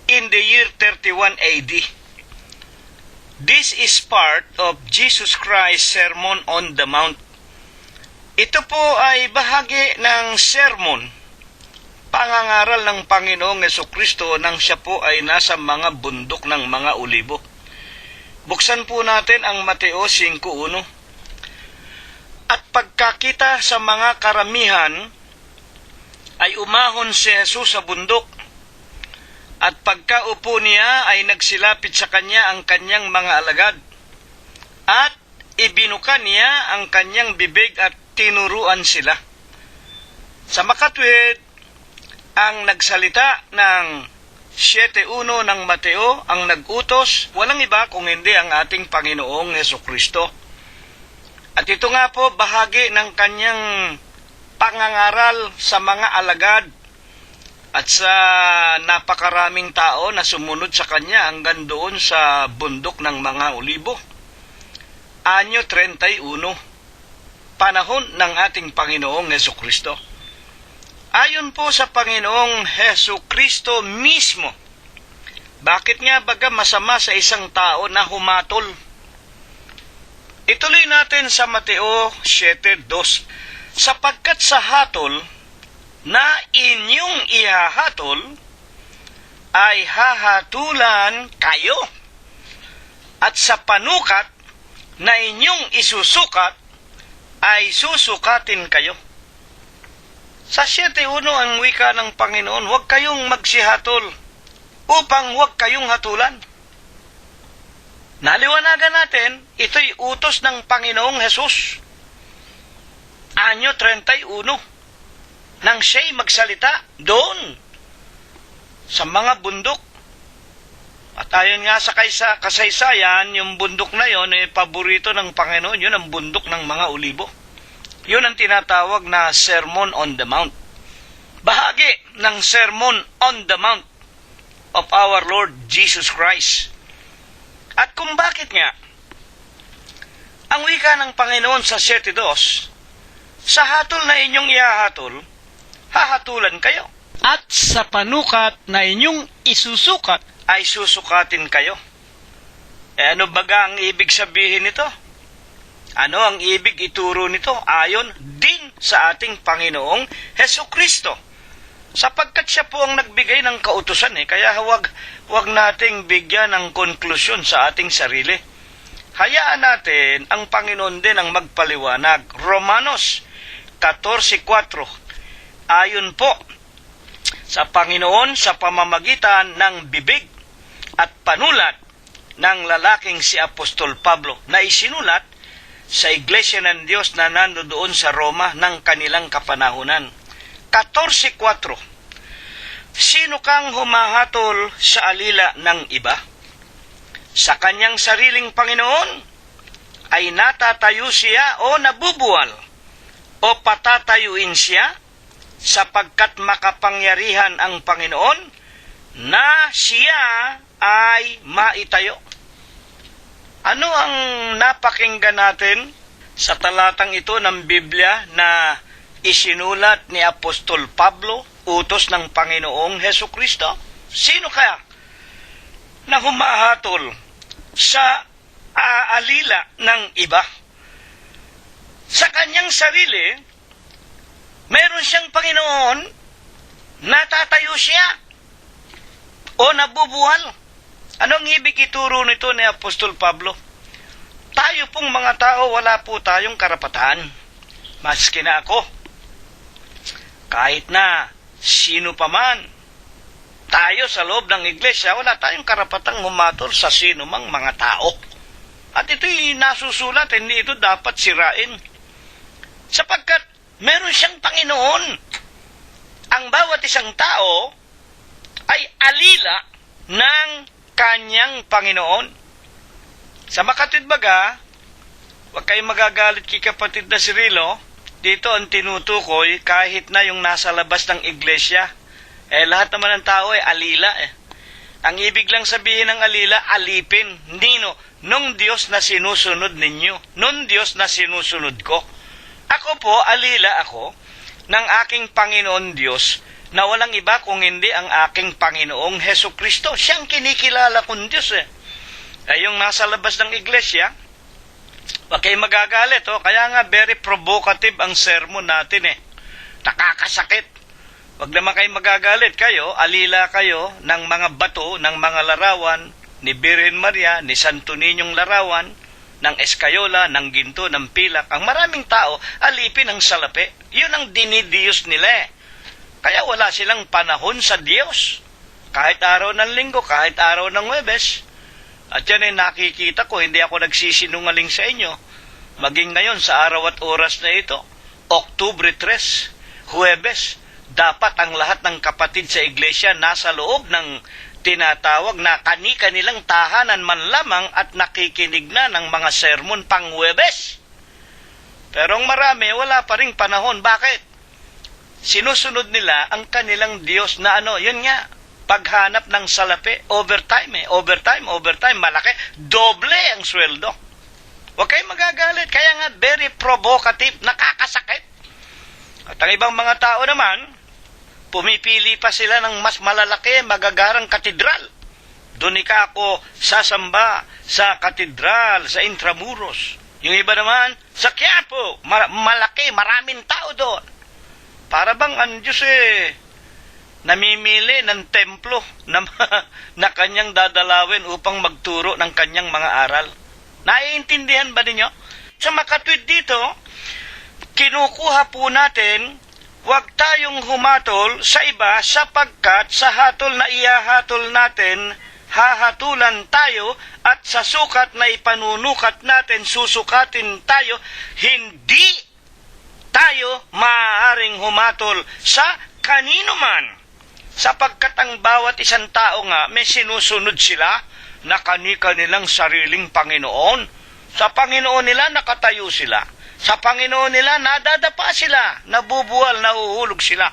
in the year 31 AD. This is part of Jesus Christ's Sermon on the Mount. Ito po ay bahagi ng sermon, pangangaral ng Panginoong Jesucristo nang siya po ay nasa mga bundok ng mga Olibo. Buksan po natin ang Mateo 5:1. At pagkakita sa mga karamihan, ay umahon si Jesus sa bundok, at pagkaupo niya ay nagsilapit sa kanya ang kanyang mga alagad, at ibinuka niya ang kanyang bibig at tinuruan sila. Sa makatwid, ang nagsalita ng 7:1 ng Mateo, ang nag-utos, walang iba kung hindi ang ating Panginoong Jesucristo. At ito nga po bahagi ng kanyang pangangaral sa mga alagad at sa napakaraming tao na sumunod sa kanya hanggang doon sa bundok ng mga Olibo. Anyo 31, panahon ng ating Panginoong Jesucristo. Ayon po sa Panginoong Jesucristo mismo, bakit nga baga masama sa isang tao na humatol? Ituloy natin sa Mateo 7:2. Sapagkat sa hatol na inyong ihahatol ay hahatulan kayo, at sa panukat na inyong isusukat ay susukatin kayo. Sa 7:1 ang wika ng Panginoon, huwag kayong magsihatol upang huwag kayong hatulan. Naliwanagan natin, ito'y utos ng Panginoong Jesus. Anyo 31, nang siya'y magsalita doon sa mga bundok. At ayon nga sa kasaysayan, yung bundok na yon paborito ng Panginoon, yun ang bundok ng mga Olibo. Yun ang tinatawag na Sermon on the Mount. Bahagi ng Sermon on the Mount of our Lord Jesus Christ. At kung bakit nga, ang wika ng Panginoon sa 7:2, sa hatol na inyong ihahatol, hahatulan kayo. At sa panukat na inyong isusukat, ay susukatin kayo. Ano baga ang ibig sabihin nito? Ano ang ibig ituro nito? Ayon din sa ating Panginoong Jesucristo. Sapagkat siya po ang nagbigay ng kautusan, kaya huwag nating bigyan ng konklusyon sa ating sarili. Hayaan natin ang Panginoon din ang magpaliwanag. Romanos 14:4. Ayon po sa Panginoon sa pamamagitan ng bibig at panulat ng lalaking si Apostol Pablo na isinulat sa Iglesia ng Diyos na nandoon sa Roma ng kanilang kapanahunan. 14:4. Sino kang humahatol sa alila ng iba? Sa kanyang sariling Panginoon ay natatayo siya o nabubuwal o patatayuin siya sapagkat makapangyarihan ang Panginoon na siya ay maitayo. Ano ang napakinggan natin sa talatang ito ng Biblia na isinulat ni Apostol Pablo, utos ng Panginoong Hesukristo? Sino kaya na humahatol sa alila ng iba? Sa kanyang sarili, meron siyang Panginoon, natatayo siya o nabubuhal. Anong ibig ituro nito ni Apostol Pablo? Tayo pong mga tao, wala po tayong karapatan. Maski na ako. Kahit na sino pa man, tayo sa loob ng iglesia, wala tayong karapatang humatol sa sino mang mga tao. At ito'y nasusulat, hindi ito dapat sirain. Sapagkat meron siyang Panginoon. Ang bawat isang tao ay alila ng kanyang Panginoon. Sa makatwid baga, huwag kayong magagalit kay kapatid na Cirilo, dito ang tinutukoy kahit na yung nasa labas ng iglesia. Lahat naman ng tao ay alila. Ang ibig lang sabihin ng alila, alipin. Nino, nung Diyos na sinusunod ninyo, nung Diyos na sinusunod ko. Ako po, alila ako ng aking Panginoon Diyos na walang iba kung hindi ang aking Panginoong Hesukristo. Siyang kinikilala kong Diyos yung nasa labas ng iglesia, huwag kayong magagalit. Kaya nga, very provocative ang sermon natin Nakakasakit. Huwag naman kayong magagalit. Kayo, alila kayo ng mga bato, ng mga larawan, ni Birhen Maria, ni Santo Niñong larawan, ng Eskayola, ng ginto, ng pilak. Ang maraming tao, alipin ang salapi. Yun ang dinidiyos nila Kaya wala silang panahon sa Diyos. Kahit araw ng linggo, kahit araw ng Huwebes. At yan ay nakikita ko, hindi ako nagsisinungaling sa inyo. Maging ngayon sa araw at oras na ito, Oktubre 3, Huwebes, dapat ang lahat ng kapatid sa iglesia nasa loob ng tinatawag na kani-kanilang tahanan man lamang at nakikinig na ng mga sermon pang Huwebes. Pero ang marami, wala pa ring panahon. Bakit? Sinusunod nila ang kanilang Diyos na yun nga, paghanap ng salapi, overtime overtime, malaki, doble ang sweldo. Huwag kayong magagalit, kaya nga very provocative, nakakasakit. At ang ibang mga tao naman, pumipili pa sila ng mas malalaki, magagarang katedral. Doon ako sasamba sa katedral, sa Intramuros. Yung iba naman, sa Quiapo, malaki, maraming tao doon. Para bang ang Diyos namimili ng templo na kanyang dadalawin upang magturo ng kanyang mga aral. Naiintindihan ba ninyo? Sa makatwid dito, kinukuha po natin, huwag tayong humatol sa iba sapagkat sa hatol na ihahatol natin, hahatulan tayo at sa sukat na ipanunukat natin, susukatin tayo, hindi tayo maaaring humatol sa kanino man. Sapagkat ang bawat isang tao nga, may sinusunod sila na kani-kanilang sariling Panginoon. Sa Panginoon nila, nakatayo sila. Sa Panginoon nila, nadadapa sila, nabubuwal, nahuhulog sila.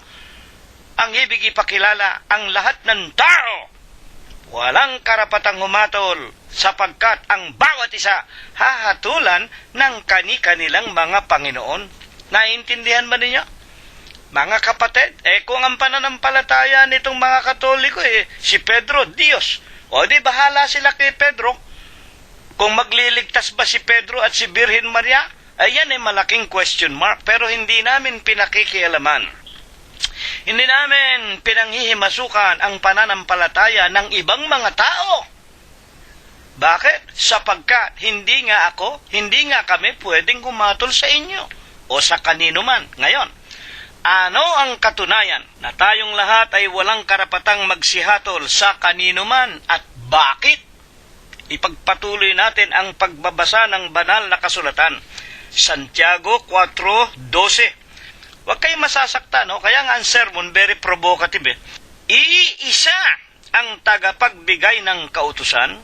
Ang ibig ipakilala, ang lahat ng tao, walang karapatang humatol sapagkat ang bawat isa hahatulan ng kani-kanilang mga Panginoon. Naiintindihan ba ninyo? Mga kapatid, kung ang pananampalataya nitong mga Katoliko, si Pedro, Diyos. O di bahala sila kay Pedro. Kung magliligtas ba si Pedro at si Birhen Maria, ayan malaking question mark. Pero hindi namin pinakikialaman. Hindi namin pinanghihimasukan ang pananampalataya ng ibang mga tao. Bakit? Sapagkat hindi nga kami pwedeng humatol sa inyo. o sa kanino man. Ngayon, ano ang katunayan na tayong lahat ay walang karapatang magsihatol sa kanino man at bakit? Ipagpatuloy natin ang pagbabasa ng banal na kasulatan. Santiago 4:12. Huwag kayong masasaktan, no? Kaya nga ang sermon, very provocative. Iisa ang tagapagbigay ng kautusan,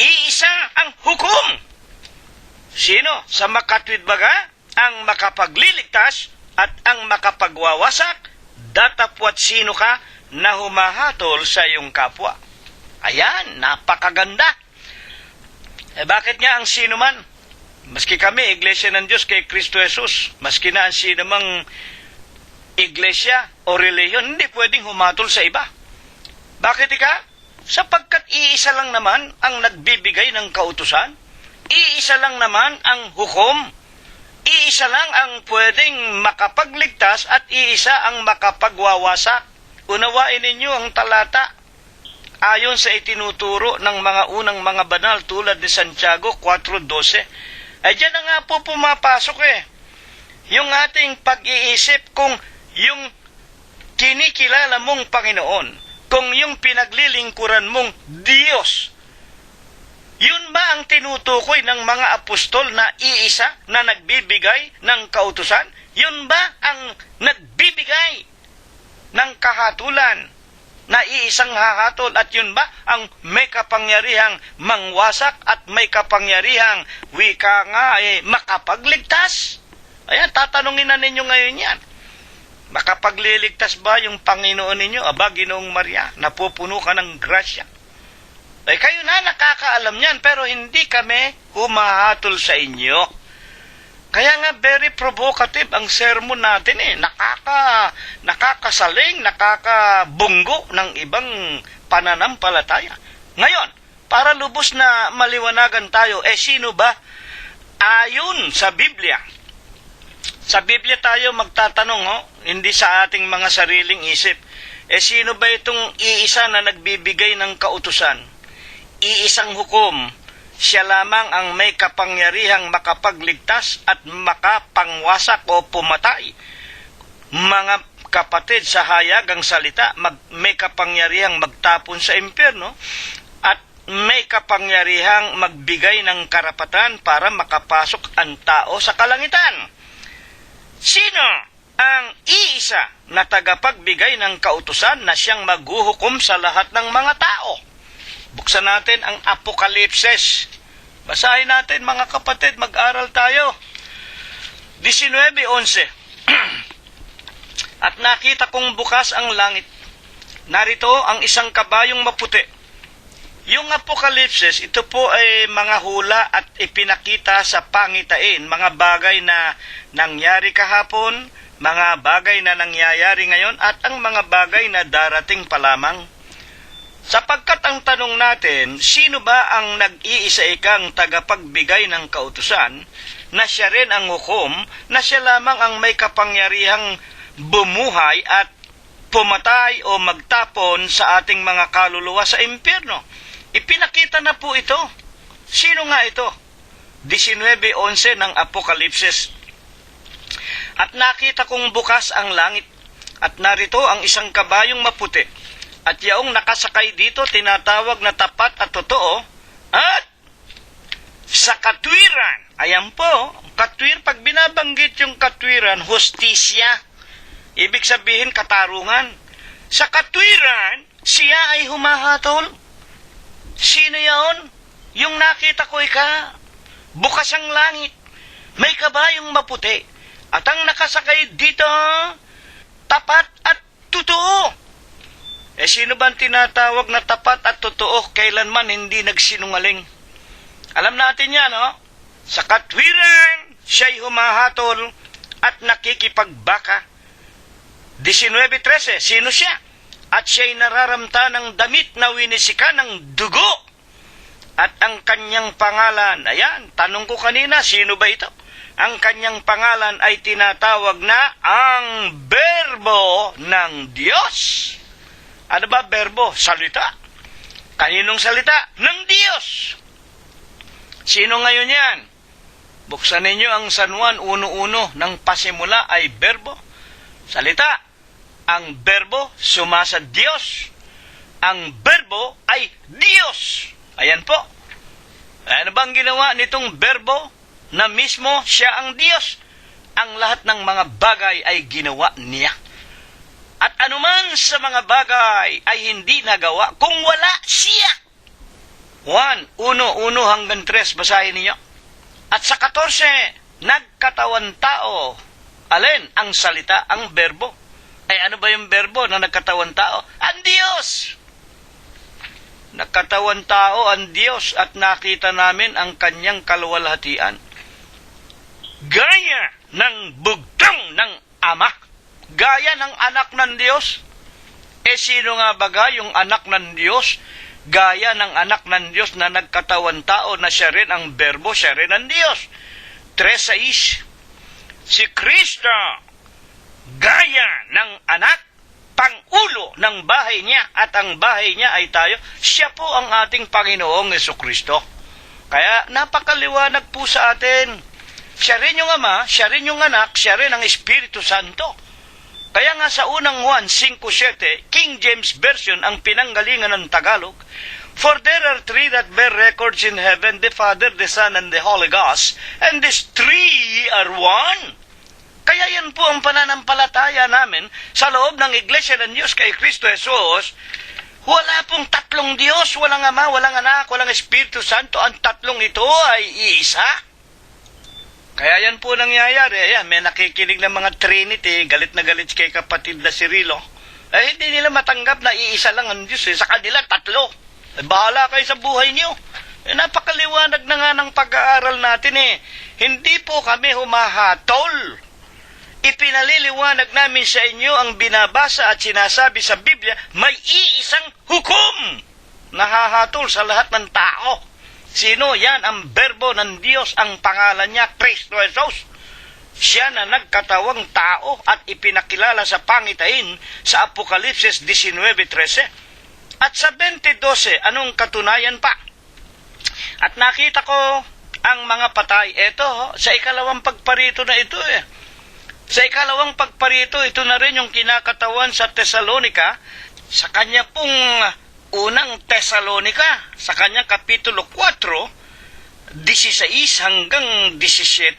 iisa ang hukom. Sino? Sa makatwid baga, ang makapagliligtas at ang makapagwawasak, datapwat sino ka na humahatol sa iyong kapwa. Ayan, napakaganda. Bakit nga ang sino man? Maski kami, Iglesia ng Diyos kay Kristo Jesus, maski na ang sino mang iglesia o reliyon, hindi pwedeng humatol sa iba. Bakit ika? Sapagkat iisa lang naman ang nagbibigay ng kautusan, iisa lang naman ang hukom, iisa lang ang pwedeng makapagligtas at iisa ang makapagwawasak. Unawain ninyo ang talata ayon sa itinuturo ng mga unang mga banal tulad ni Santiago 4:12. Ay dyan na nga po pumapasok yung ating pag-iisip kung yung kinikilala mong Panginoon, kung yung pinaglilingkuran mong Diyos, yun ba ang tinutukoy ng mga apostol na iisa na nagbibigay ng kautusan? Yun ba ang nagbibigay ng kahatulan na iisang hahatol, at yun ba ang may kapangyarihang mangwasak at may kapangyarihang wika nga makapagligtas? Ayan, tatanungin na ninyo ngayon yan. Makapagliligtas ba yung Panginoon ninyo? Aba, Ginoong Maria, napupuno ka ng grasya. Ay kayo na nakakaalam yan, pero hindi kami humahatol sa inyo. Kaya nga very provocative ang sermon natin nakakasaling, nakakabunggo ng ibang pananampalataya. Ngayon, para lubos na maliwanagan tayo, sino ba ayon sa Biblia? Sa Biblia tayo magtatanong, hindi sa ating mga sariling isip. Sino ba itong iisa na nagbibigay ng kautusan? Iisang hukom, siya lamang ang may kapangyarihang makapagligtas at makapangwasak o pumatay. Mga kapatid, sa hayagang salita, may kapangyarihang magtapon sa impyerno at may kapangyarihang magbigay ng karapatan para makapasok ang tao sa kalangitan. Sino ang iisa na tagapagbigay ng kautusan na siyang maghuhukom sa lahat ng mga tao? Buksan natin ang Apokalipsis. Basahin natin mga kapatid, mag-aral tayo. 19:11. At nakita kong bukas ang langit. Narito ang isang kabayong maputi. Yung Apokalipsis, ito po ay mga hula at ipinakita sa pangitain, mga bagay na nangyari kahapon, mga bagay na nangyayari ngayon, at ang mga bagay na darating pa lamang. Sapagkat ang tanong natin, sino ba ang nag-iisa ikang tagapagbigay ng kautusan, na siya rin ang hukom, na siya lamang ang may kapangyarihang bumuhay at pumatay o magtapon sa ating mga kaluluwa sa impyerno? Ipinakita na po ito. Sino nga ito? 19:11 ng Apokalipsis. At nakita kong bukas ang langit, at narito ang isang kabayong maputi. At yaong nakasakay dito, tinatawag na tapat at totoo, at sa katwiran. Ayan po, pag binabanggit yung katwiran, hustisya. Ibig sabihin, katarungan. Sa katwiran, siya ay humahatol. Sino yaon? Yung nakita ko bukas ang langit, may kabayong maputi, at ang nakasakay dito, tapat at totoo. Sino ba ang tinatawag na tapat at totoo, kailanman hindi nagsinungaling? Alam natin yan, Sa katwiran, siya'y humahatol at nakikipagbaka. 19:13, sino siya? At siya'y nararamta ng damit na winisika ng dugo. At ang kanyang pangalan, ayan, tanong ko kanina, sino ba ito? Ang kanyang pangalan ay tinatawag na ang Berbo ng Diyos. Ano ba berbo? Salita. Kaninong salita? Ng Diyos. Sino ngayon yan? Buksan ninyo ang San Juan 1:1 ng pasimula ay berbo. Salita. Ang berbo sumasa Diyos. Ang berbo ay Diyos. Ayan po. Ano bang ginawa nitong berbo na mismo siya ang Diyos? Ang lahat ng mga bagay ay ginawa niya. At anuman sa mga bagay ay hindi nagawa kung wala siya. 1:1 hanggang 3, basahin niyo. At sa 14, nagkatawan tao. Alin? Ang salita, ang berbo. Ay ano ba yung berbo na nagkatawan tao? Ang Diyos! Nagkatawan tao ang Diyos at nakita namin ang kanyang kaluwalhatian. Gaya ng bugtong ng Ama. Gaya ng anak ng Diyos. Sino nga baga yung anak ng Diyos? Gaya ng anak ng Diyos na nagkatawan tao na siya rin ang berbo, siya rin ang Diyos. 3:6. Si Kristo, gaya ng anak, pangulo ng bahay niya, at ang bahay niya ay tayo. Siya po ang ating Panginoong Jesucristo. Kaya napakaliwanag po sa atin. Siya rin yung Ama, siya rin yung anak, siya rin ang Espiritu Santo. Kaya nga sa unang Juan 5:7, King James Version ang pinanggalingan ng Tagalog, "For there are three that bear records in heaven, the Father, the Son, and the Holy Ghost, and these three are one." Kaya yan po ang pananampalataya namin sa loob ng Iglesia ng Diyos kay Kristo Jesus. Wala pong tatlong Diyos, walang Ama, walang Anak, walang Espiritu Santo. Ang tatlong ito ay iisa. Kaya yan po nangyayari. Ayan, may nakikinig ng mga Trinity, galit na galit kay kapatid na Cirilo. Hindi nila matanggap na iisa lang ang Diyos. Sa kanila, tatlo. Bahala kayo sa buhay niyo. Napakaliwanag na nga ng pag-aaral natin Hindi po kami humahatol. Ipinaliliwanag namin sa inyo ang binabasa at sinasabi sa Biblia, may iisang hukom na hahatol sa lahat ng tao. Sino? Yan ang berbo ng Diyos, ang pangalan niya, Kristo Jesus. Siya na nagkatawang tao at ipinakilala sa pangitain sa Apokalipsis 19:13. At sa 20:12, anong katunayan pa? At nakita ko ang mga patay. Ito, sa ikalawang pagparito na ito Sa ikalawang pagparito, ito na rin yung kinakatawan sa Tesalonica, sa kanya pong unang Tesalonica, sa kanyang kapitulo 4, 16 hanggang 17,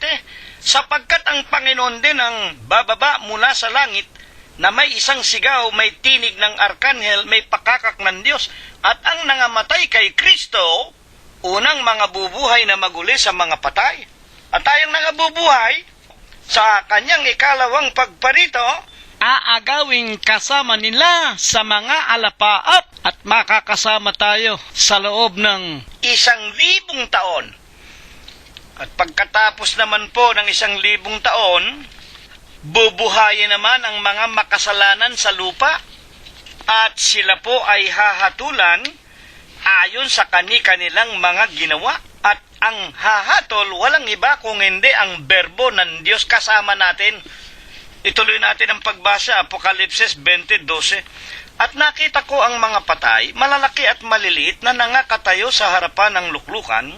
sapagkat ang Panginoon din ang bababa mula sa langit, na may isang sigaw, may tinig ng arkanghel, may pakakak ng Diyos, at ang nangamatay kay Kristo, unang mga bubuhay na maguli sa mga patay. At tayong nangabubuhay, sa kanyang ikalawang pagparito, aagawing kasama nila sa mga alapaap at makakasama tayo sa loob ng 1,000 taon. At pagkatapos naman po ng 1,000 taon, bubuhayin naman ang mga makasalanan sa lupa at sila po ay hahatulan ayon sa kani-kanilang mga ginawa. At ang hahatol, walang iba kung hindi ang berbo ng Diyos kasama natin. Ituloy natin ang pagbasa, Apokalipsis 20:12. At nakita ko ang mga patay, malalaki at maliliit, na nangakatayo sa harapan ng luklukan,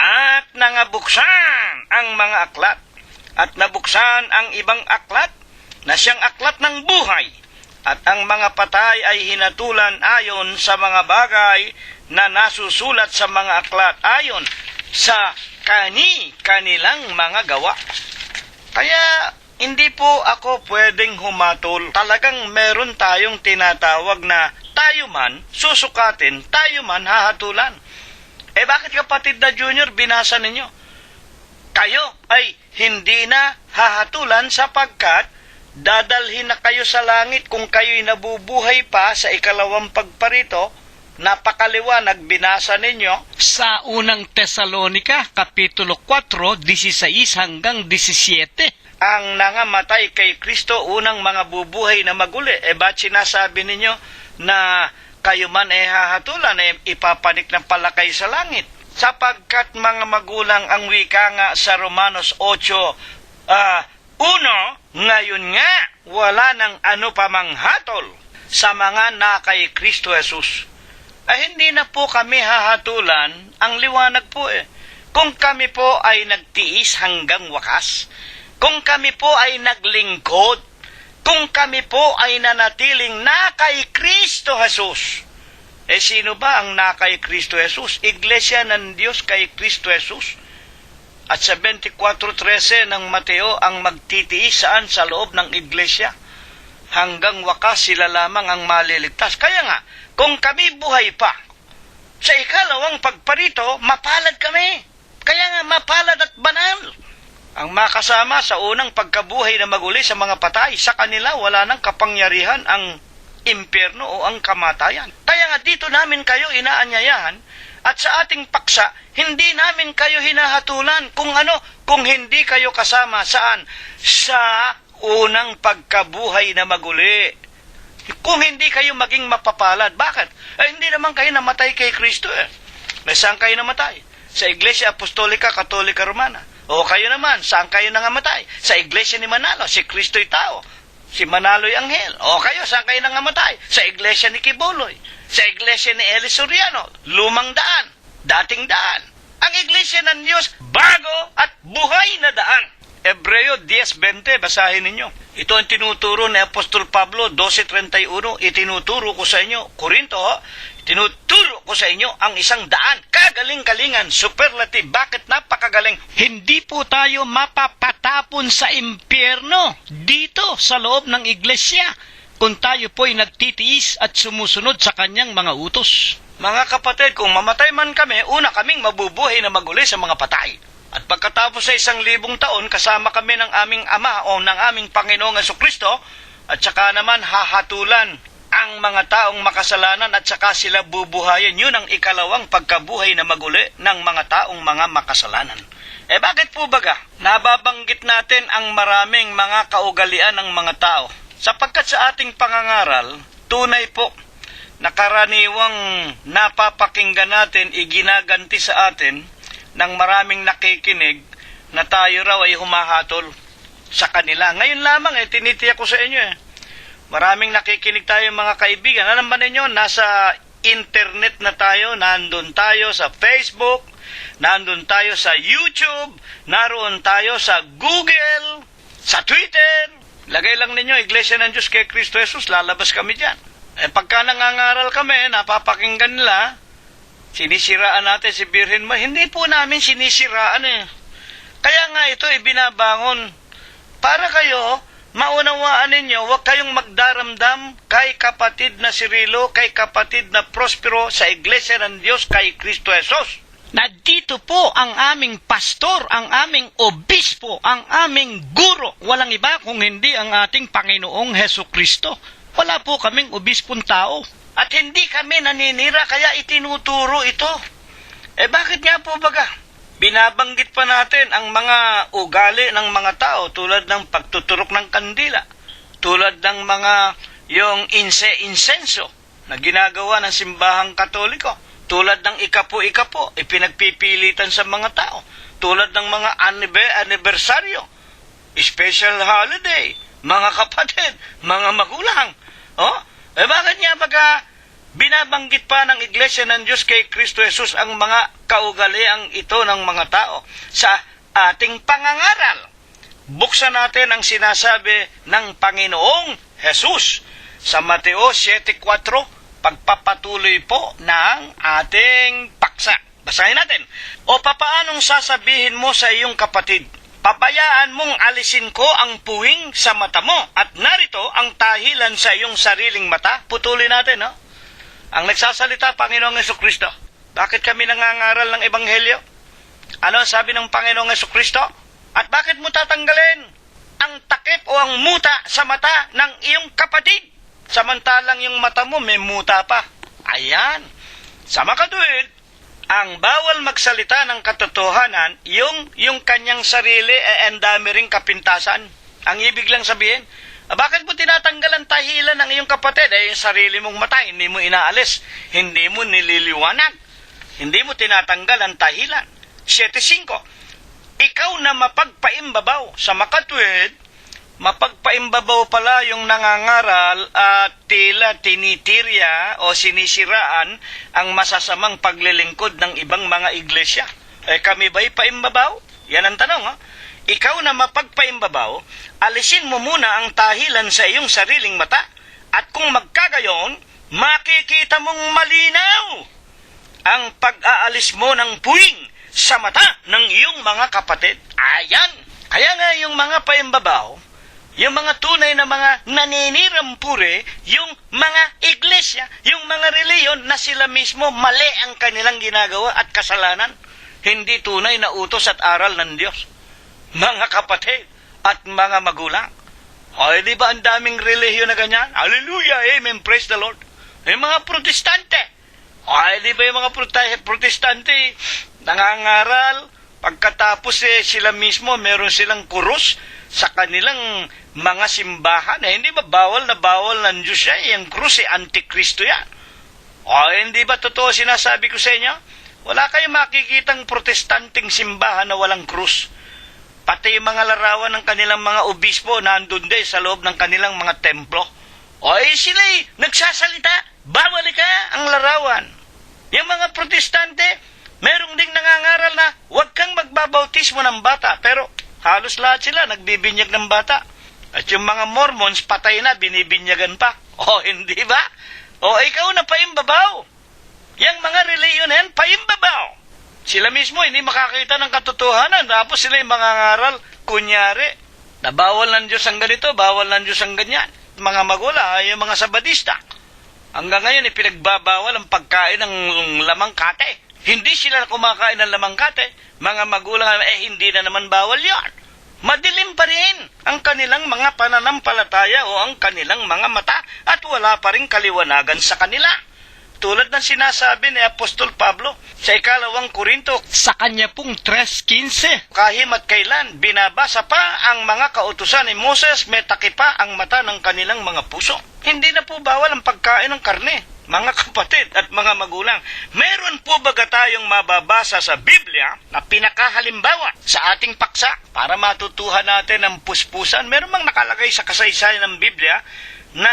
at nangabuksan ang mga aklat. At nabuksan ang ibang aklat, na siyang aklat ng buhay. At ang mga patay ay hinatulan ayon sa mga bagay na nasusulat sa mga aklat ayon sa kanilang mga gawa. Kaya hindi po ako pwedeng humatol. Talagang meron tayong tinatawag na tayo man susukatin, tayo man hahatulan. Bakit kapatid na Junior, binasa ninyo? Kayo ay hindi na hahatulan sapagkat dadalhin na kayo sa langit kung kayo'y nabubuhay pa sa ikalawang pagparito. Napakaliwanag, binasa ninyo sa unang Tesalonica, kapitulo 4, 16 hanggang 17. Ang nangamatay kay Kristo, unang mga bubuhay na maguli. Ba't sinasabi ninyo na kayo man hahatulan, ipapanik ng palakay sa langit? Sapagkat mga magulang ang wika nga sa Romanos 8, 1, ngayon nga, wala nang ano pa mang hatol sa mga na kay Kristo Jesus. Hindi na po kami hahatulan, ang liwanag po kung kami po ay nagtiis hanggang wakas, kung kami po ay naglingkod, kung kami po ay nanatiling na kay Kristo Jesus. Sino ba ang na kay Kristo Jesus? Iglesia ng Diyos kay Kristo Jesus. At sa 24:13 ng Mateo ang magtitiis saan? Sa loob ng iglesia. Hanggang wakas sila lamang ang maliligtas. Kaya nga, kung kami buhay pa, sa ikalawang pagparito, mapalad kami. Kaya nga, mapalad at banal. Ang makasama sa unang pagkabuhay na maguli sa mga patay, sa kanila wala nang kapangyarihan ang impyerno o ang kamatayan. Kaya nga dito namin kayo inaanyayahan at sa ating paksa, hindi namin kayo hinahatulan kung hindi kayo kasama saan? Sa unang pagkabuhay na maguli. Kung hindi kayo maging mapapalad. Bakit? Hindi naman kayo namatay kay Kristo Saan kayo namatay? Sa Iglesia Apostolika Katolika Romana. O kayo naman, saan kayo nangamatay? Sa Iglesia ni Manalo, si Kristo'y tao. Si Manalo'y anghel. O kayo, saan kayo nangamatay? Sa Iglesia ni Kibuloy. Sa Iglesia ni Eli Soriano. Lumang daan. Dating daan. Ang Iglesia ng Diyos, bago at buhay na daan. Hebreo 10:20, basahin ninyo. Ito ang tinuturo ni Apostol Pablo, 12:31. Itinuturo ko sa inyo, Korinto, tinuturo ko sa inyo ang isang daan. Kagaling-galingan, superlative. Bakit napakagaling? Hindi po tayo mapapatapon sa impyerno dito sa loob ng iglesia kung tayo po'y nagtitiis at sumusunod sa kanyang mga utos. Mga kapatid, kung mamatay man kami, una kaming mabubuhay na maguli sa mga patay. At pagkatapos sa 1,000 taon, kasama kami ng aming Ama o ng aming Panginoong Jesucristo, at saka naman hahatulan ang mga taong makasalanan at saka sila bubuhayin. Yun ang ikalawang pagkabuhay na maguli ng mga taong mga makasalanan. Bakit po baga? Nababanggit natin ang maraming mga kaugalian ng mga tao. Sapagkat sa ating pangangaral, tunay po, nakaraniwang napapakinggan natin, iginaganti sa atin, ng maraming nakikinig na tayo raw ay humahatol sa kanila. Ngayon lamang tinitiyak ko sa inyo maraming nakikinig tayo mga kaibigan. Alam ba ninyo, nasa internet na tayo, nandun tayo sa Facebook, nandun tayo sa YouTube, naroon tayo sa Google, sa Twitter. Lagay lang ninyo, Iglesia ng Diyos kay Kristo Jesus, lalabas kami dyan. Pagka nangangaral kami, napapakinggan nila, sinisiraan natin si Birhen Mo. Hindi po namin sinisiraan Kaya nga ito ibinabangon para kayo maunawaan ninyo, huwag kayong magdaramdam kay kapatid na Cirilo, kay kapatid na Prospero sa Iglesia ng Diyos kay Kristo Jesus. Na dito po ang aming pastor, ang aming obispo, ang aming guro. Walang iba kung hindi ang ating Panginoong Hesukristo. Wala po kaming obispong tao. At hindi kami naninira, kaya itinuturo ito. Bakit nga po baga? Binabanggit pa natin ang mga ugali ng mga tao tulad ng pagtuturok ng kandila, tulad ng mga yung insenso na ginagawa ng simbahang Katoliko, tulad ng ikapo-ikapo, ipinagpipilitan sa mga tao, tulad ng mga anibersaryo, special holiday, mga kapatid, mga magulang. Bakit nga baga binabanggit pa ng Iglesia ng Diyos kay Kristo Jesus ang mga kaugaliang ito ng mga tao sa ating pangangaral? Buksan natin ang sinasabi ng Panginoong Jesus sa Mateo 7:4, pagpapatuloy po ng ating paksa. Basahin natin. O papaanong sasabihin mo sa iyong kapatid, pabayaan mong alisin ko ang puwing sa mata mo, at narito ang tahilan sa iyong sariling mata? Putulin natin, Ang nagsasalita, Panginoong Jesucristo. Bakit kami nangangaral ng Ebanghelyo? Ano sabi ng Panginoong Jesucristo? At bakit mo tatanggalin ang takip o ang muta sa mata ng iyong kapatid? Samantalang yung mata mo may muta pa. Ayan. Sa makatuwid, ang bawal magsalita ng katotohanan, yung kanyang sarili ang dami ring kapintasan. Ang ibig lang sabihin, bakit mo tinatanggal ang tahilan ng iyong kapatid? Yung sarili mong mata, hindi mo inaalis, hindi mo nililiwanag, hindi mo tinatanggal ang tahilan. 7:5, ikaw na mapagpaimbabaw. Sa makatwid, mapagpaimbabaw pala yung nangangaral at tila tinitirya o sinisiraan ang masasamang paglilingkod ng ibang mga iglesia. Kami ba'y paimbabaw? Yan ang tanong, ha? Ikaw na mapagpaimbabaw, alisin mo muna ang tahilan sa iyong sariling mata, at kung magkagayon, makikita mong malinaw ang pag-aalis mo ng puwing sa mata ng iyong mga kapatid. Ayan! Kaya nga yung mga paimbabaw, yung mga tunay na mga naninirampure, yung mga iglesia, yung mga reliyon na sila mismo mali ang kanilang ginagawa at kasalanan, hindi tunay na utos at aral ng Diyos. Mga kapatid at mga magulang. Ay, di ba ang daming relihiyon na ganyan? Hallelujah, amen, praise the Lord. Yung mga protestante. Ay, di ba yung mga protestante nangangaral, pagkatapos sila mismo meron silang kurus sa kanilang mga simbahan. Hindi ba bawal na bawal ng Diyos yan? Yung krus antikristo yan. Hindi ba totoo sinasabi ko sa inyo? Wala kayong makikitang protestanteng simbahan na walang krus. Pati yung mga larawan ng kanilang mga obispo nandun din sa loob ng kanilang mga templo. Sila'y nagsasalita, bawal ka ang larawan. Yung mga protestante, merong ding nangangaral na huwag kang magbabautismo ng bata, pero halos lahat sila nagbibinyag ng bata. At yung mga Mormons, patay na, binibinyagan pa. Hindi ba? Ikaw na paimbabaw. Yang mga reliyon na yan, paimbabaw. Sila mismo hindi makakita ng katotohanan, tapos sila yung mangangaral, kunyari, na bawal ng Diyos ang ganito, bawal ng Diyos ang ganyan. Mga magula, yung mga sabadista. Hanggang ngayon, pinagbabawal ang pagkain ng lamang kate. Hindi sila kumakain ng lamang kate. Mga magulang, hindi na naman bawal yon. Madilim pa rin ang kanilang mga pananampalataya o ang kanilang mga mata at wala pa rin kaliwanagan sa kanila. Tulad ng sinasabi ni Apostol Pablo sa 2 Korinto, sa kanya pong 3:15, kahit kailan binabasa pa ang mga kautusan ni Moses, may takip pa ang mata ng kanilang mga puso. Hindi na po bawal ang pagkain ng karne, mga kapatid at mga magulang. Meron po baga tayong mababasa sa Biblia na pinakahalimbawa sa ating paksa para matutuhan natin ang puspusan? Meron mang nakalagay sa kasaysayan ng Biblia na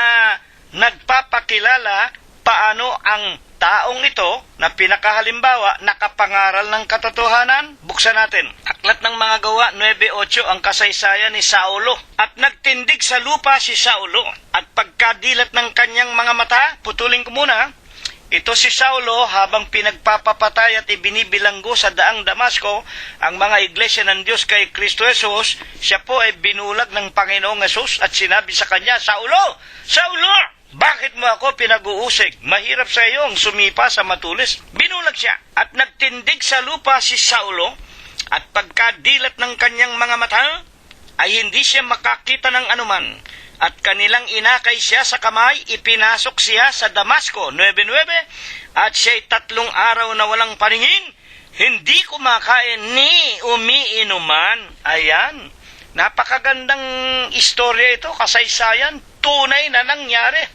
nagpapakilala paano ang taong ito na pinakahalimbawa nakapangaral ng katotohanan? Buksan natin. Aklat ng mga Gawa 9:8, ang kasaysayan ni Saulo. At nagtindig sa lupa si Saulo, at pagkadilat ng kanyang mga mata, putulin ko muna, ito si Saulo habang pinagpapapatay at ibinibilanggo sa daang Damasco ang mga iglesia ng Diyos kay Kristo Jesus, siya po ay binulag ng Panginoong Jesus at sinabi sa kanya, Saulo! Saulo! Bakit mo ako pinag-uusig? Mahirap sa iyo ang sumipa sa matulis. Binulag siya at nagtindig sa lupa si Saulo, at pagkadilat ng kanyang mga mata ay hindi siya makakita ng anuman, at kanilang inakay siya sa kamay, ipinasok siya sa Damasco 9:9, at siya'y 3 araw na walang paningin, hindi kumakain ni umiinuman. Ayan, napakagandang istorya ito, kasaysayan, tunay na nangyari.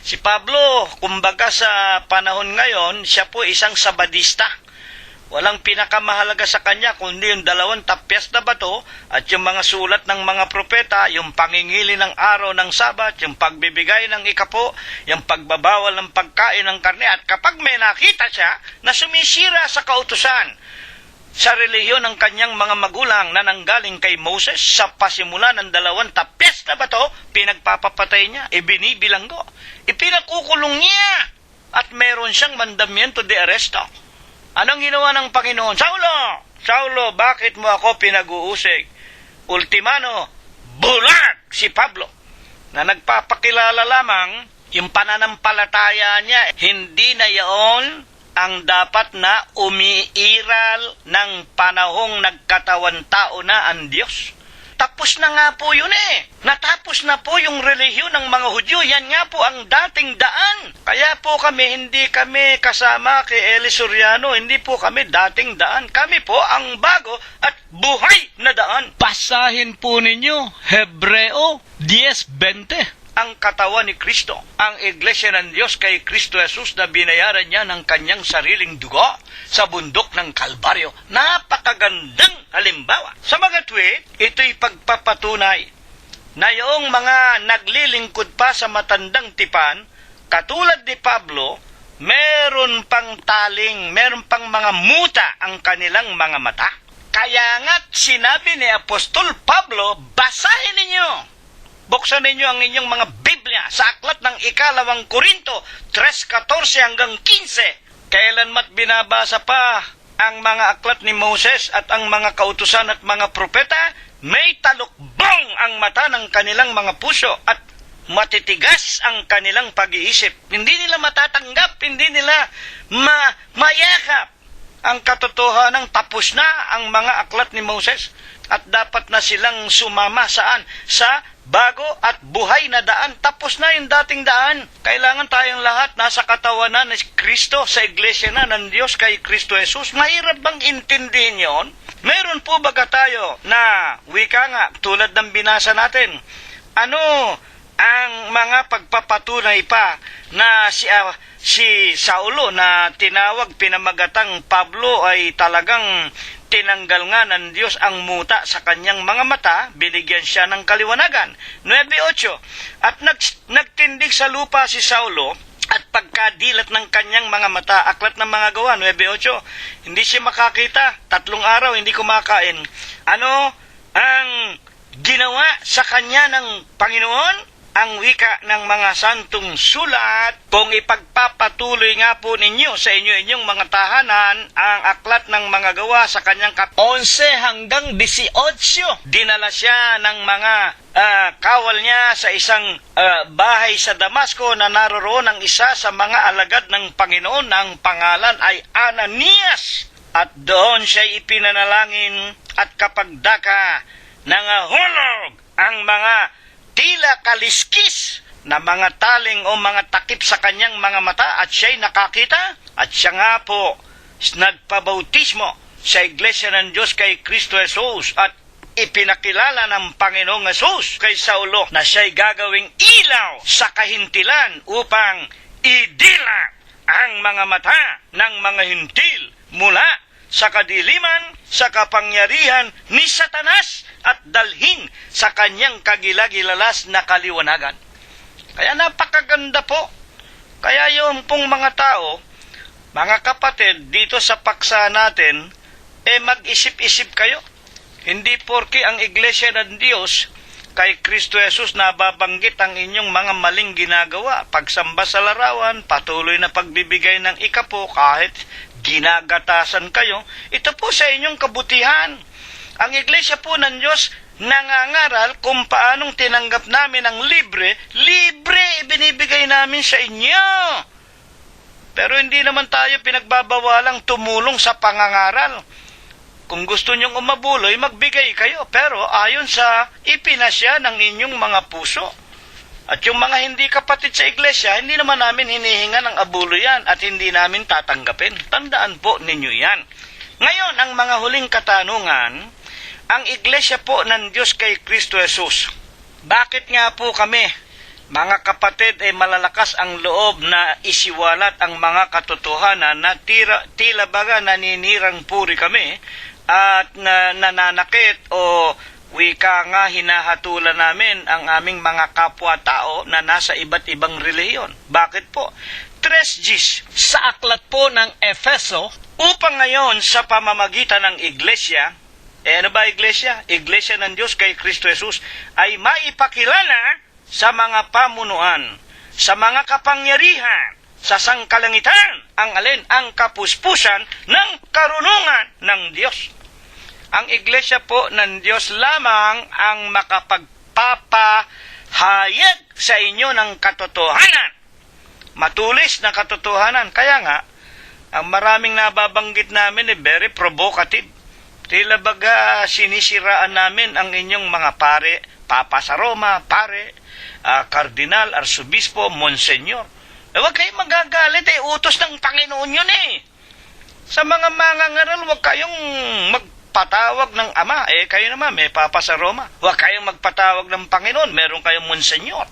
Si Pablo, kumbaga sa panahon ngayon, siya po isang sabadista. Walang pinakamahalaga sa kanya kundi yung 2 tapyas na bato at yung mga sulat ng mga propeta, yung pangingili ng araw ng Sabat, yung pagbibigay ng ikapo, yung pagbabawal ng pagkain ng karne. At kapag may nakita siya na sumisira sa kautusan, sa relihiyon ng kanyang mga magulang na nanggaling kay Moses, sa pasimula ng 2 tapyas na bato, pinagpapapatay niya, ibinibilanggo, ipinakukulong niya, at meron siyang mandamiento de arresto. Anong ginawa ng Panginoon? Saulo! Saulo, bakit mo ako pinag-uusig? Ultimano, bulag si Pablo, na nagpapakilala lamang yung pananampalataya niya. Hindi na yaon ang dapat na umiiral ng panahong nagkatawan tao na ang Diyos. Tapos na nga po yun Natapos na po yung relihiyon ng mga Hudyo. Yan nga po ang dating daan. Kaya po hindi kami kasama kay Eli Soriano. Hindi po kami dating daan. Kami po ang bago at buhay na daan. Basahin po ninyo Hebreo 10:20. Ang katawan ni Kristo, ang iglesia ng Diyos kay Kristo Jesus na binayaran niya ng kanyang sariling dugo sa bundok ng Kalbaryo. Napakagandang halimbawa. Sa mga tuwid, ito'y pagpapatunay na yung mga naglilingkod pa sa matandang tipan, katulad ni Pablo, meron pang taling, meron pang mga muta ang kanilang mga mata. Kaya nga't sinabi ni Apostol Pablo, basahin ninyo, buksan ninyo ang inyong mga Biblia sa aklat ng Ikalawang Korinto 3:14 hanggang 15. Kailanmat binabasa pa ang mga aklat ni Moses at ang mga kautusan at mga propeta, may talukbong ang mata ng kanilang mga puso at matitigas ang kanilang pag-iisip. Hindi nila matatanggap, hindi nila mayakap ang katotohanan. Tapos na ang mga aklat ni Moses at dapat na silang sumama saan? Sa bago at buhay na daan. Tapos na yung dating daan. Kailangan tayong lahat nasa katawanan ni Kristo, sa iglesia na ng Diyos kay Kristo Jesus. Mahirap bang intindihin yon? Meron po baga tayo na wika nga tulad ng binasa natin? Ano ang mga pagpapatunay pa na si Saulo na tinawag pinamagatang Pablo ay talagang tinanggal nga ng Diyos ang muta sa kanyang mga mata, binigyan siya ng kaliwanagan. 9:8. At nagtindig sa lupa si Saulo at pagkadilat ng kanyang mga mata, aklat ng mga gawa, 9:8. Hindi siya makakita, 3 araw hindi kumakain. Ano ang ginawa sa kanya ng Panginoon? Ang wika ng mga santong sulat, kung ipagpapatuloy nga po ninyo sa inyong mga tahanan ang aklat ng mga gawa sa kanyang 11 hanggang 18. Dinala siya ng mga kawal niya sa isang bahay sa Damasco na naroroon ang isa sa mga alagad ng Panginoon na ang pangalan ay Ananias. At doon siya ipinanalangin at kapag daka nangahulog ang mga tila kaliskis na mga taling o mga takip sa kanyang mga mata at siya'y nakakita at siya nga po nagpabautismo sa iglesia ng Diyos kay Kristo Jesus at ipinakilala ng Panginoong Jesus kay Saulo na siya'y gagawing ilaw sa kahintilan upang idila ang mga mata ng mga hintil mula sa kadiliman, sa kapangyarihan ni Satanas at dalhin sa kanyang kagilagilalas na kaliwanagan. Kaya napakaganda po. Kaya yung pong mga tao, mga kapatid, dito sa paksa natin, mag-isip-isip kayo. Hindi porke ang iglesia ng Diyos kay Kristo Jesus nababanggit ang inyong mga maling ginagawa. Pagsamba sa larawan, patuloy na pagbibigay ng ikapo kahit ginagatasan kayo, ito po sa inyong kabutihan. Ang iglesia po ng Diyos nangangaral kung paanong tinanggap namin ang libre ibinibigay namin sa inyo. Pero hindi naman tayo pinagbabawalang tumulong sa pangangaral. Kung gusto nyong umabuloy, magbigay kayo, pero ayon sa ipinasya ng inyong mga puso. At yung mga hindi kapatid sa iglesia, hindi naman namin hinihinga ng abulo yan at hindi namin tatanggapin. Tandaan po ninyo yan. Ngayon, ang mga huling katanungan, ang iglesia po ng Diyos kay Kristo Jesus. Bakit nga po kami, mga kapatid, malalakas ang loob na isiwalat ang mga katotohanan na tila baga naninirang puri kami at nananakit o wika nga hinahatulan namin ang aming mga kapwa-tao na nasa iba't ibang relihiyon. Bakit po? 3 sa aklat po ng Efeso, upang ngayon sa pamamagitan ng iglesia, ano ba iglesia? Iglesia ng Diyos kay Kristo Jesus, ay maipakilala sa mga pamunuan, sa mga kapangyarihan, sa sangkalangitan, ang alin? Ang kapuspusan ng karunungan ng Diyos. Ang iglesia po ng Diyos lamang ang makapagpapahayag sa inyo ng katotohanan. Matulis na katotohanan. Kaya nga, ang maraming nababanggit namin very provocative. Tila baga sinisiraan namin ang inyong mga pare, Papa sa Roma, pare, kardinal, arsobispo, monsenyor. Huwag kayong magagalit, utos ng Panginoon yun Sa mga mangangaral, huwag kayong magpatawag ng Ama. Kayo naman, may Papa sa Roma. Huwag kayong magpatawag ng Panginoon, meron kayong monsenyor.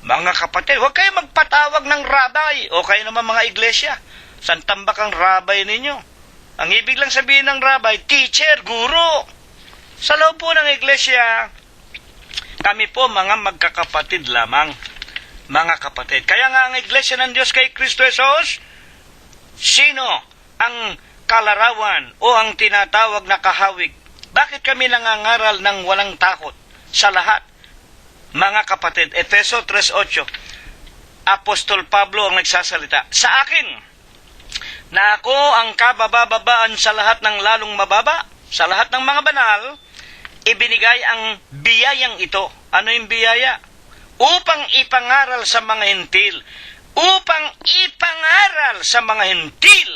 Mga kapatid, huwag kayong magpatawag ng rabay. O kayo naman mga iglesia, saan tambak ang rabay ninyo? Ang ibig lang sabihin ng rabay, teacher, guro. Sa loob po ng iglesia, kami po mga magkakapatid lamang. mga kapatid. Kaya nga ang Iglesia ng Diyos kay Kristo Jesus, sino ang kalarawan o ang tinatawag na kahawig? Bakit kami nangangaral ng walang takot sa lahat? Mga kapatid, Efeso 3:8, Apostol Pablo ang nagsasalita, sa akin, na ako ang kabababaan sa lahat ng lalong mababa, sa lahat ng mga banal, ibinigay ang biyayang ito. Ano yung biyaya? Upang ipangaral sa mga hintil. Upang ipangaral sa mga hintil.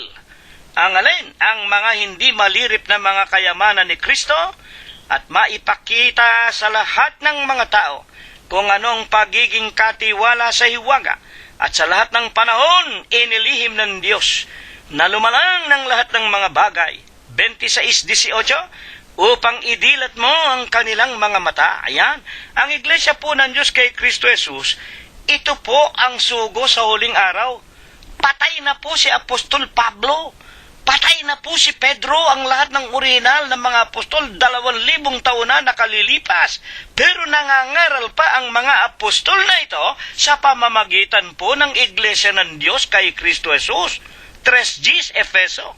Ang alin? Ang mga hindi malirip na mga kayamanan ni Kristo at maipakita sa lahat ng mga tao kung anong pagiging katiwala sa hiwaga at sa lahat ng panahon inilihim ng Diyos na lumalang ng lahat ng mga bagay. 26:18, upang idilat mo ang kanilang mga mata. Ayan, ang Iglesia po ng Diyos kay Kristo Jesus, ito po ang sugo sa huling araw. Patay na po si Apostol Pablo. Patay na po si Pedro, ang lahat ng orihinal ng mga apostol, 2,000 taon na nakalilipas. Pero nangangaral pa ang mga apostol na ito sa pamamagitan po ng Iglesia ng Diyos kay Kristo Jesus. 3Gs, Efeso.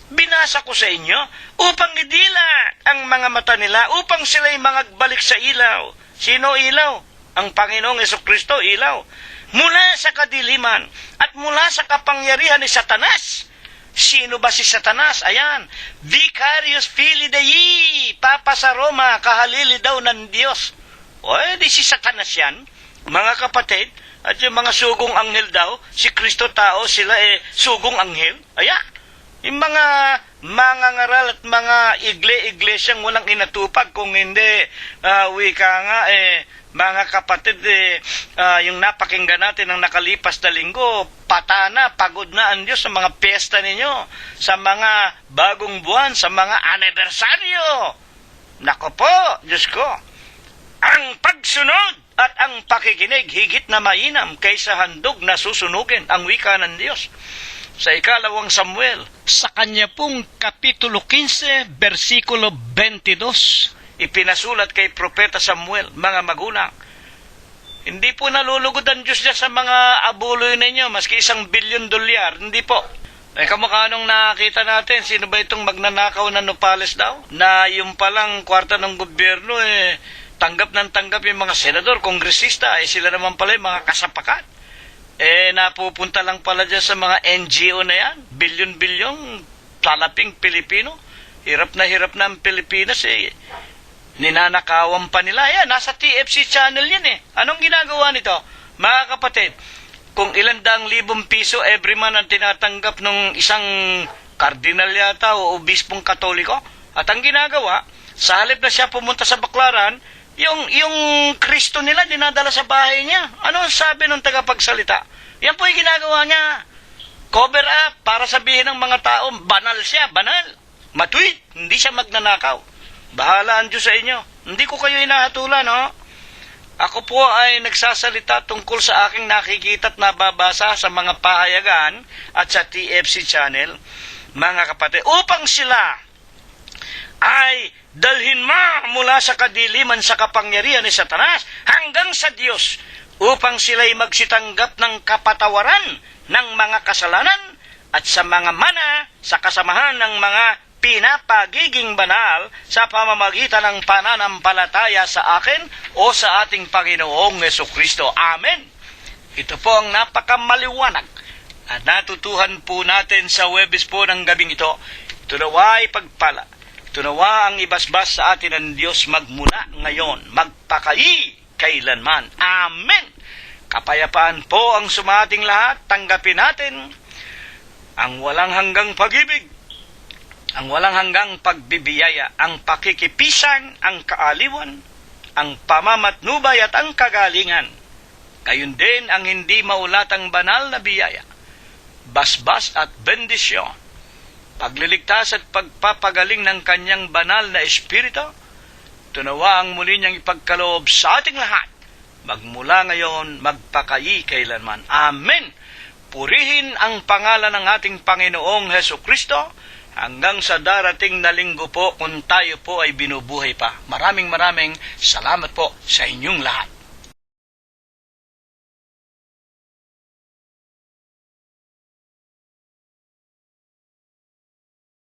Binasa ko sa inyo upang idilat ang mga mata nila, upang sila'y magbalik sa ilaw. Sino ilaw? Ang Panginoong Jesucristo, ilaw. Mula sa kadiliman at mula sa kapangyarihan ni Satanas. Sino ba si Satanas? Ayan, Vicarius Filii Dei, Papa sa Roma, kahalili daw ng Diyos. O, di si Satanas yan, mga kapatid. At yung mga sugong anghel daw, si Kristo tao, sila sugong anghel. Ayan, yung mga mangangaral at mga iglesyang walang inatupag, kung hindi, wika nga, mga kapatid, yung napakinggan natin ng nakalipas na linggo, patana, pagod na ang Diyos sa mga piyesta ninyo, sa mga bagong buwan, sa mga anibersaryo. Nako po, Diyos ko, ang pagsunod at ang pakikinig higit na mainam kaysa handog na susunugin, ang wika ng Diyos. Sa 2 Samuel, sa kanya pong Kapitulo 15, versikulo 22, ipinasulat kay Propeta Samuel, mga magulang, hindi po nalulugod ang Diyos niya sa mga abuloy ninyo, maski $1 billion, hindi po. Kamukha nung nakita natin, sino ba itong magnanakaw na Nopales daw? Na yung palang kwarta ng gobyerno, tanggap ng tanggap yung mga senador, kongresista, sila naman pala yung mga kasapakat. Napupunta lang pala dyan sa mga NGO na yan, bilyon-bilyon, talaping Pilipino. Hirap na ang Pilipinas, ninanakawan pa nila. Yan, nasa TFC channel yan Anong ginagawa nito? Mga kapatid, kung 200,000 piso every month ang tinatanggap ng isang kardinal yata o obispong katoliko, at ang ginagawa, sa halip na siya pumunta sa Baklaran, yung Kristo nila dinadala sa bahay niya. Ano ang sabi ng tagapagsalita? Yan po yung ginagawa niya. Cover up para sabihin ng mga tao, banal siya, banal. Matuwid, hindi siya magnanakaw. Bahala ang Diyos sa inyo. Hindi ko kayo hinahatulan, no? Ako po ay nagsasalita tungkol sa aking nakikita at nababasa sa mga pahayagan at sa TFC channel, mga kapatid, upang sila ay dalhin mula sa kadiliman sa kapangyarihan ni Satanas hanggang sa Diyos, upang sila'y magsitanggap ng kapatawaran ng mga kasalanan at sa mga mana sa kasamahan ng mga pinapagiging banal sa pamamagitan ng pananampalataya sa akin o sa ating Panginoong Jesucristo. Amen. Ito po ang napakamaliwanag at natutuhan po natin sa Huwebes po ng gabing ito. Ito nawa'y pagpala. Ito nawa ang ibasbas sa atin ng Diyos magmula ngayon, magpakai kailanman. Amen. Kapayapaan po ang sumating lahat. Tanggapin natin ang walang hanggang pag-ibig, ang walang hanggang pagbibiyaya, ang pakikipisan, ang kaaliwan, ang pamamatnubay at ang kagalingan. Gayon din ang hindi maulatang banal na biyaya, basbas at bendisyon, pagliligtas at pagpapagaling ng kanyang banal na espiritu. Tunawa ang muli niyang ipagkaloob sa ating lahat, magmula ngayon, magpakai kailanman. Amen. Purihin ang pangalan ng ating Panginoong Jesucristo hanggang sa darating na linggo po kung tayo po ay binubuhay pa. Maraming salamat po sa inyong lahat.